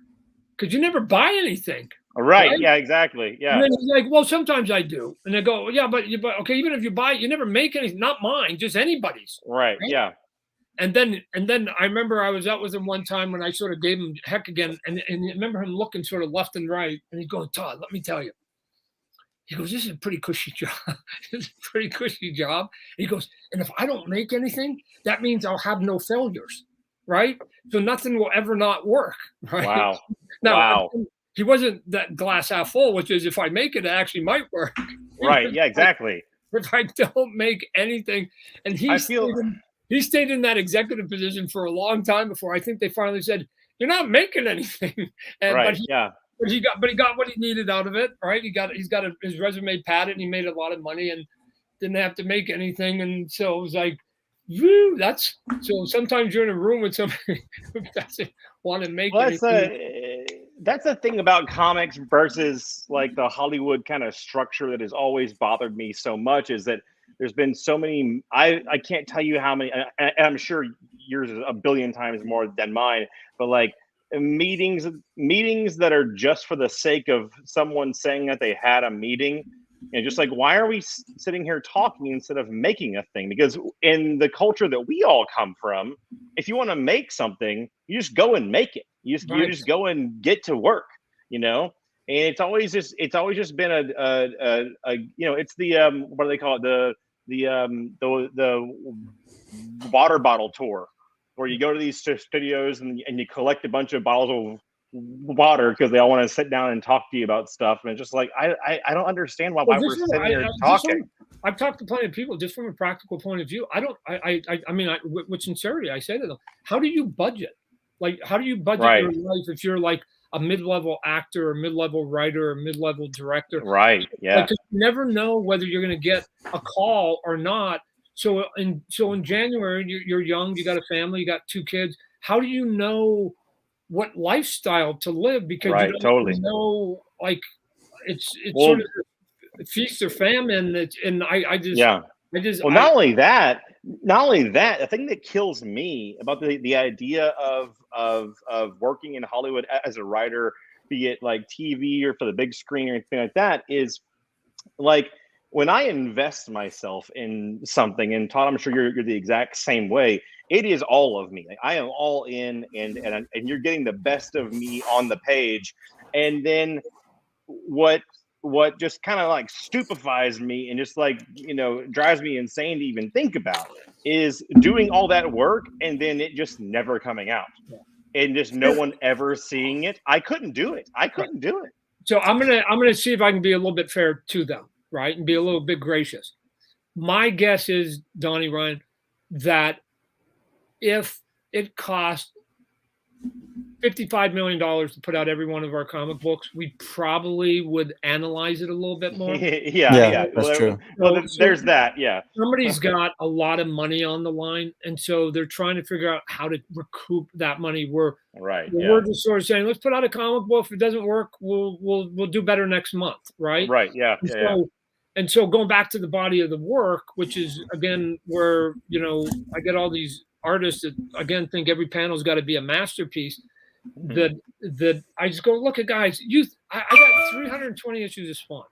[SPEAKER 3] "'Cause you never buy anything."
[SPEAKER 2] Right? Yeah, exactly. Yeah.
[SPEAKER 3] And then he's like, "Well, sometimes I do." And I go, "Yeah, but okay, even if you buy it, you never make anything, not mine, just anybody's."
[SPEAKER 2] Right? Yeah.
[SPEAKER 3] And then I remember I was out with him one time when I sort of gave him heck again, and I remember him looking sort of left and right, and he's going, "Todd, let me tell you." He goes, "This is a pretty cushy job." It's a pretty cushy job. And he goes, "And if I don't make anything, that means I'll have no failures, right? So nothing will ever not work, right?"
[SPEAKER 2] Wow.
[SPEAKER 3] Now, he wasn't that glass half full, which is if I make it, it actually might work.
[SPEAKER 2] Right. Yeah, exactly.
[SPEAKER 3] If I don't make anything, and he stayed in that executive position for a long time before I think they finally said, "You're not making anything." And,
[SPEAKER 2] right.
[SPEAKER 3] But he got what he needed out of it, right? He's got his resume padded, and he made a lot of money and didn't have to make anything. And so it was like, woo, so sometimes you're in a room with somebody who doesn't want to make anything.
[SPEAKER 2] That's the thing about comics versus like the Hollywood kind of structure that has always bothered me so much, is that there's been so many, I can't tell you how many, and I'm sure yours is a billion times more than mine, but like meetings that are just for the sake of someone saying that they had a meeting, and just like, why are we sitting here talking instead of making a thing? Because in the culture that we all come from, if you want to make something, you just go and make it. You just go and get to work, And it's always just been it's the what do they call it, the water bottle tour, where you go to these studios and you collect a bunch of bottles of water because they all want to sit down and talk to you about stuff. And it's just like, I don't understand why we're sitting here talking.
[SPEAKER 3] I've talked to plenty of people just from a practical point of view. I mean, with sincerity, I say to them, how do you budget? Like, how do you budget your life if you're like a mid-level actor or mid-level writer or mid-level director?
[SPEAKER 2] Right. Yeah.
[SPEAKER 3] Because you never know whether you're going to get a call or not So in January, you're young, you got a family, you got 2 kids. How do you know what lifestyle to live? Because you don't
[SPEAKER 2] totally
[SPEAKER 3] know, like it's sort of feast or famine. I just
[SPEAKER 2] well, not only that, the thing that kills me about the idea of working in Hollywood as a writer, be it like TV or for the big screen or anything like that, is like when I invest myself in something, and Todd, I'm sure you're the exact same way. It is all of me. Like, I am all in, and you're getting the best of me on the page, and then what just kind of like stupefies me and just like, drives me insane to even think about is doing all that work and then it just never coming out and just no one ever seeing it. I couldn't do it.
[SPEAKER 3] So I'm gonna see if I can be a little bit fair to them, right, and be a little bit gracious. My guess is, Donnie, Ryan, that if it cost $55 million to put out every one of our comic books, we probably would analyze it a little bit more.
[SPEAKER 1] Yeah, that's true.
[SPEAKER 2] Well, there's that. Yeah.
[SPEAKER 3] Somebody's got a lot of money on the line, and so they're trying to figure out how to recoup that money. We're just sort of saying, let's put out a comic book. If it doesn't work, we'll do better next month, right?
[SPEAKER 2] Right. Yeah.
[SPEAKER 3] And so going back to the body of the work, which is again where I get all these artists that again think every panel's got to be a masterpiece. That I just go, look at guys, I got 320 issues of Spawn.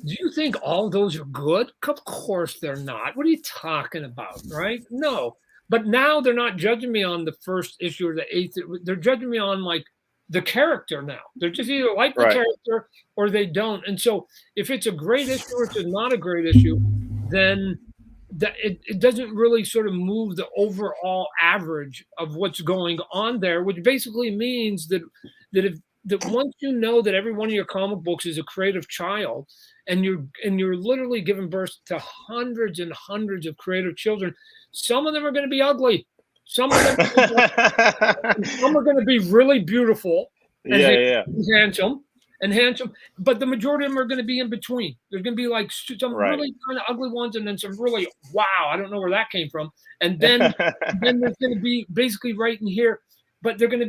[SPEAKER 3] Do you think all of those are good? Of course they're not. What are you talking about, right? No. But now they're not judging me on the first issue or the 8th. They're judging me on like the character now. They're just either like the character or they don't. And so if it's a great issue or it's not a great issue, then it doesn't really sort of move the overall average of what's going on there, which basically means that once you know that every one of your comic books is a creative child, and you're literally giving birth to hundreds and hundreds of creative children, some of them are going to be ugly, some of them some are going to be really beautiful and handsome, but the majority of them are going to be in between. There's going to be like some really kind of ugly ones, and then some really I don't know where that came from, and then there's going to be basically right in here, but they're going to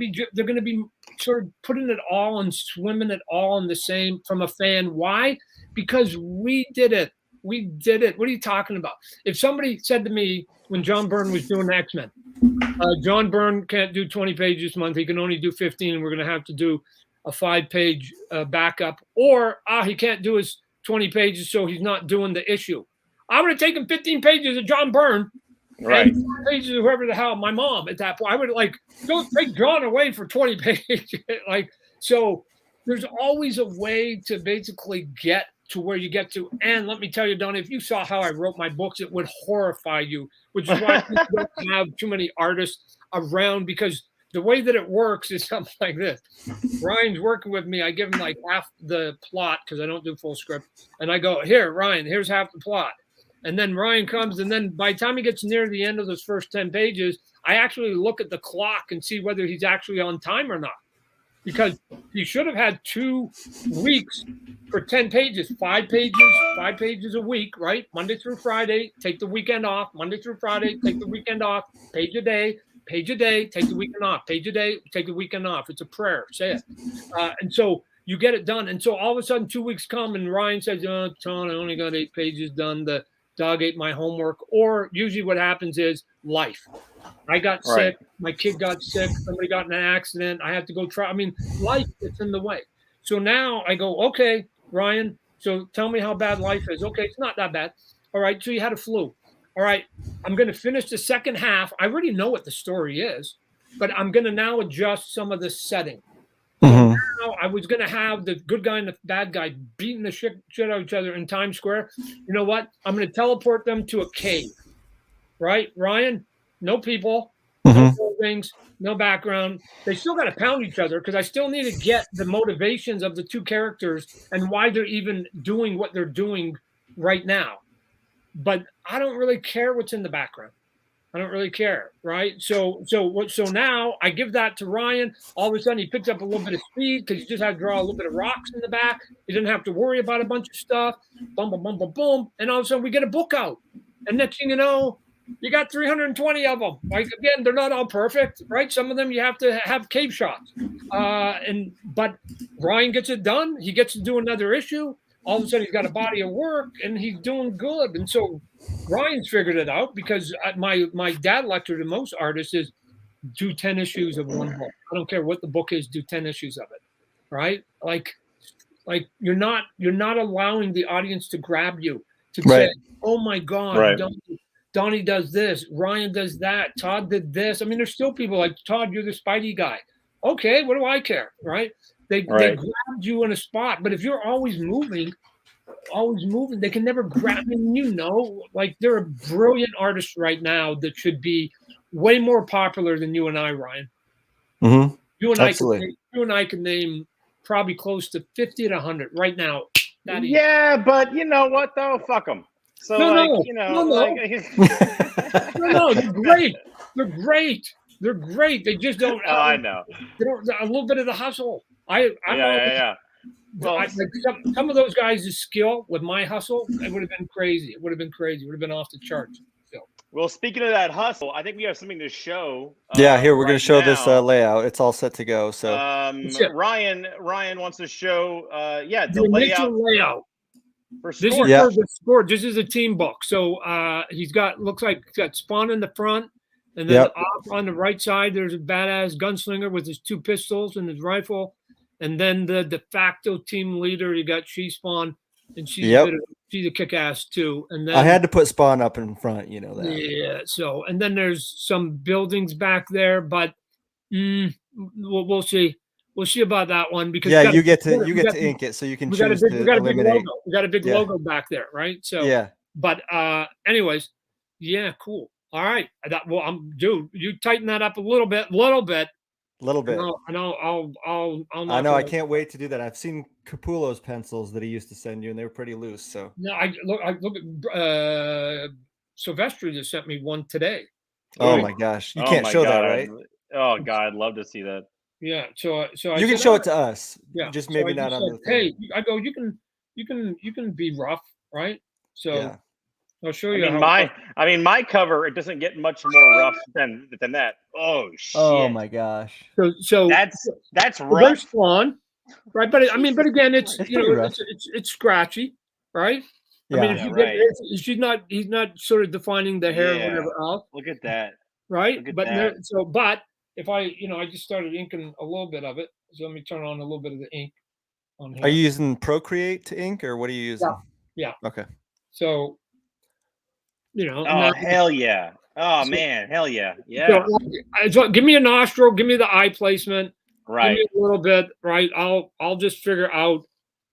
[SPEAKER 3] be sort of putting it all and swimming it all in the same from a fan. Why? Because we did it. We did it. What are you talking about? If somebody said to me when John Byrne was doing X-Men, John Byrne can't do 20 pages a month, he can only do 15, and we're going to have to do a 5-page backup, or he can't do his 20 pages, so he's not doing the issue. I'm going to take him 15 pages of John Byrne, and 5 pages of whoever the hell, my mom at that point. I would don't take John away for 20 pages. So there's always a way to basically get to where you get to. And let me tell you, Donnie, if you saw how I wrote my books, it would horrify you, which is why we don't have too many artists around, because the way that it works is something like this. Ryan's working with me. I give him like half the plot because I don't do full script. And I go, here, Ryan, here's half the plot. And then Ryan comes, and then by the time he gets near the end of those first 10 pages, I actually look at the clock and see whether he's actually on time or not. Because he should have had 2 weeks for 10 pages, 5 pages a week, right? Monday through Friday, take the weekend off. Monday through Friday, take the weekend off. Page a day, take the weekend off. Page a day, take the weekend off. It's a prayer, say it. And so you get it done. And so all of a sudden 2 weeks come and Ryan says, oh, Tom, I only got 8 pages done. The dog ate my homework. Or usually what happens is life. I got sick. My kid got sick. Somebody got in an accident. I have to go try. I mean, life gets in the way. So now I go, okay, Ryan, so tell me how bad life is. Okay, it's not that bad. All right, so you had a flu. All right, I'm going to finish the second half. I already know what the story is, but I'm going to now adjust some of the setting. Mm-hmm. So now I was going to have the good guy and the bad guy beating the shit out of each other in Times Square. You know what? I'm going to teleport them to a cave. Right, Ryan? No people, no buildings, no background. They still got to pound each other because I still need to get the motivations of the 2 characters and why they're even doing what they're doing right now. But I don't really care what's in the background. I don't really care, right? So now I give that to Ryan. All of a sudden he picks up a little bit of speed because he just had to draw a little bit of rocks in the back. He didn't have to worry about a bunch of stuff. Boom, boom, boom, boom, boom. And all of a sudden we get a book out. And next thing you know, you got 320 of them. Like, again, they're not all perfect, right? Some of them you have to have cave shots. But Ryan gets it done. He gets to do another issue. All of a sudden, he's got a body of work, and he's doing good. And so Ryan's figured it out, because my dad lecture to most artists is do 10 issues of one book. I don't care what the book is, do 10 issues of it, right? Like you're not allowing the audience to grab you, to say, oh my God, Donnie does this, Ryan does that, Todd did this. I mean, there's still people like, Todd, you're the Spidey guy. Okay, what do I care, right? They grabbed you in a spot, but if you're always moving, they can never grab. I mean, like, there are brilliant artists right now that should be way more popular than you and I, Ryan.
[SPEAKER 1] Mm-hmm.
[SPEAKER 3] You and I can name probably close to 50 to 100 right now.
[SPEAKER 2] Yeah, but you know what though? Fuck them. So
[SPEAKER 3] no, they're great. They're great. They just don't.
[SPEAKER 2] I know.
[SPEAKER 3] They don't. A little bit of the hustle.
[SPEAKER 2] Yeah. Well,
[SPEAKER 3] some of those guys' skill with my hustle, it would have been crazy. It would have been off the charts.
[SPEAKER 2] Well, speaking of that hustle, I think we have something to show.
[SPEAKER 1] Here we're going to show this layout. It's all set to go. So
[SPEAKER 2] Ryan wants to show the
[SPEAKER 3] layout.
[SPEAKER 2] For
[SPEAKER 3] this
[SPEAKER 2] Scorch.
[SPEAKER 3] is for the Scorch. This is a team book. So looks like he's got Spawn in the front, and then off on the right side there's a badass gunslinger with his 2 pistols and his rifle, and then the de facto team leader, you got Spawn, and she's a kick-ass too. And then
[SPEAKER 1] I had to put Spawn up in front, you know that.
[SPEAKER 3] Yeah. So, and then there's some buildings back there, but we'll see. We'll see about that one, because
[SPEAKER 1] you get to ink it, so you can choose to eliminate.
[SPEAKER 3] We got a big logo back there, right? So But anyways, cool. All right. Dude, you tighten that up a little bit.
[SPEAKER 1] And I'll
[SPEAKER 3] I
[SPEAKER 1] know. I can't wait to do that. I've seen Capullo's pencils that he used to send you, and they were pretty loose. So
[SPEAKER 3] no, I look at Silvestri just sent me one today.
[SPEAKER 1] Oh my gosh, you can't show that, right?
[SPEAKER 2] Oh God, I'd love to see that.
[SPEAKER 3] Yeah, so
[SPEAKER 1] you can show it to us.
[SPEAKER 3] Yeah,
[SPEAKER 1] just maybe not on the
[SPEAKER 3] thing. Hey, I go. You can be rough, right? So I'll show you.
[SPEAKER 2] My cover, it doesn't get much more rough than that. Oh shit!
[SPEAKER 1] Oh my gosh!
[SPEAKER 3] So
[SPEAKER 2] that's rough.
[SPEAKER 3] Spawn, right? But again, it's it's scratchy, right?
[SPEAKER 1] Yeah.
[SPEAKER 3] I mean, he's not sort of defining the hair or whatever else.
[SPEAKER 2] Look at that,
[SPEAKER 3] right? But if I just started inking a little bit of it, so let me turn on a little bit of the ink on here.
[SPEAKER 1] Are you using Procreate to ink, or what are you using?
[SPEAKER 3] Yeah.
[SPEAKER 1] Okay.
[SPEAKER 3] So,
[SPEAKER 2] oh hell yeah! Oh man, hell yeah! Yeah.
[SPEAKER 3] So give me a nostril, give me the eye placement,
[SPEAKER 2] right?
[SPEAKER 3] Give me a little bit, right? I'll just figure out.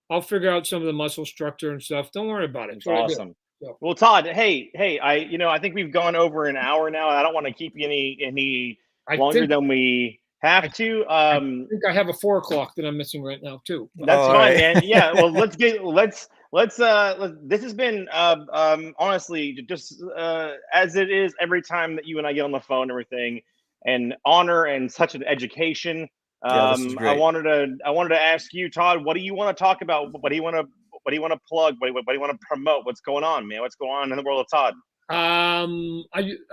[SPEAKER 3] I'll figure out some of the muscle structure and stuff. Don't worry about it.
[SPEAKER 2] It's awesome. So. Well, Todd, hey, I think we've gone over an hour now. I don't want to keep you any longer than we have to.
[SPEAKER 3] I think I have a 4 o'clock that I'm missing right now too.
[SPEAKER 2] That's fine, man. Yeah. Well, let's this has been honestly just as it is every time that you and I get on the phone and everything, an honor and such an education.
[SPEAKER 1] This is great.
[SPEAKER 2] I wanted to ask you, Todd, what do you want to talk about? What do you want to plug? What do you want to promote? What's going on, man? What's going on in the world of Todd?
[SPEAKER 3] I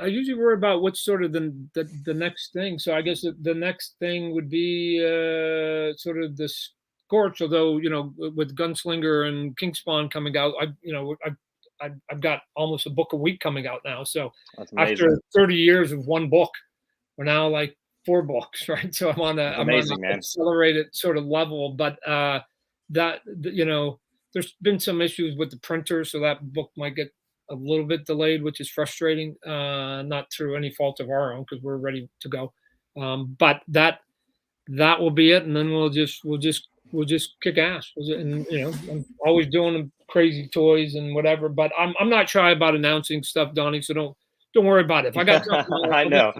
[SPEAKER 3] usually worry about what's sort of the next thing. So I guess the next thing would be sort of the Scorch. Although with Gunslinger and Kingspawn coming out, I've got almost a book a week coming out now. So after 30 years of one book, we're now like 4 books, right? So I'm on an accelerated sort of level. But there's been some issues with the printer, so that book might get a little bit delayed, which is frustrating, not through any fault of our own, because we're ready to go. But that will be it, and then we'll just kick ass. And I'm always doing crazy toys and whatever, but I'm not shy about announcing stuff, Donnie. So don't worry about it. If I got something,
[SPEAKER 2] I know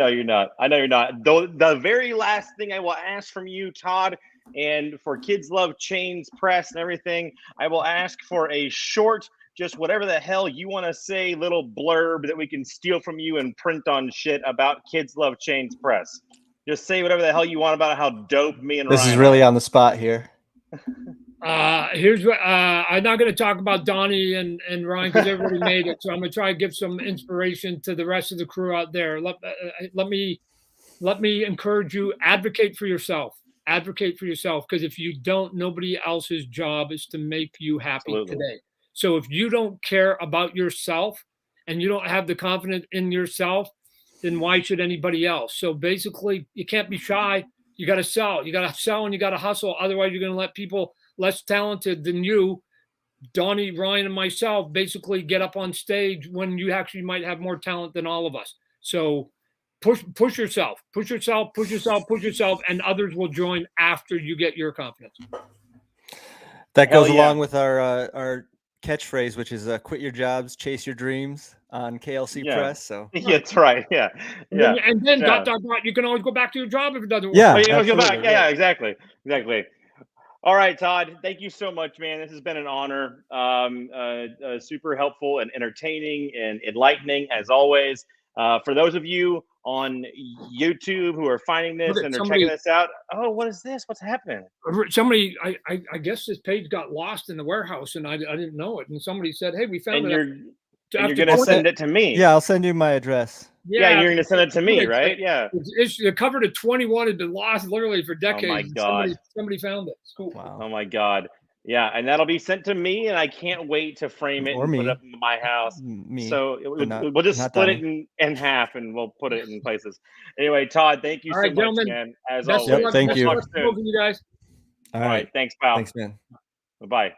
[SPEAKER 2] you're not. The very last thing I will ask from you, Todd, and for Kids Love Chains Press and everything, I will ask for a short, just whatever the hell you want to say, little blurb that we can steal from you and print on shit about Kids Love Chains Press. Just say whatever the hell you want about how dope me and
[SPEAKER 1] This
[SPEAKER 2] Ryan
[SPEAKER 1] is really on the spot here.
[SPEAKER 3] Here's what I'm not going to talk about Donnie and Ryan because everybody made it. So I'm going to try to give some inspiration to the rest of the crew out there. Let me encourage you. Advocate for yourself. Advocate for yourself, because if you don't, nobody else's job is to make you happy today. So if you don't care about yourself and you don't have the confidence in yourself, then why should anybody else? So basically, you can't be shy. You got to sell. You got to sell and you got to hustle. Otherwise, you're going to let people less talented than you, Donnie, Ryan, and myself, basically get up on stage when you actually might have more talent than all of us. So push yourself, and others will join after you get your confidence.
[SPEAKER 1] That goes along with our catchphrase, which is quit your jobs, chase your dreams on KLC Press. So
[SPEAKER 2] yeah, that's right. Yeah.
[SPEAKER 3] And then dot, you can always go back to your job if it doesn't work.
[SPEAKER 1] Yeah,
[SPEAKER 2] you can go back. Yeah, exactly. All right, Todd, thank you so much, man. This has been an honor. Super helpful and entertaining and enlightening as always. For those of you on YouTube who are finding this and are checking this out, oh, what is this? What's happening?
[SPEAKER 3] Somebody, I guess this page got lost in the warehouse and I didn't know it. And somebody said, hey, we found it.
[SPEAKER 2] And you're going to send it to me.
[SPEAKER 1] Yeah, I'll send you my address.
[SPEAKER 2] Yeah, you're going to send it to me, right? Yeah.
[SPEAKER 3] The cover to 21 has been lost literally for decades.
[SPEAKER 2] Oh, my God.
[SPEAKER 3] Somebody found it. It's cool.
[SPEAKER 1] Wow.
[SPEAKER 2] Oh, my God. Yeah, and that'll be sent to me, and I can't wait to frame it and put it up in my house. So we'll just split it in half, and we'll put it in places. Anyway, Todd, thank you so much, man. As always.
[SPEAKER 1] Thank you.
[SPEAKER 3] You guys.
[SPEAKER 2] All right. Thanks, pal.
[SPEAKER 1] Thanks, man.
[SPEAKER 2] Bye-bye.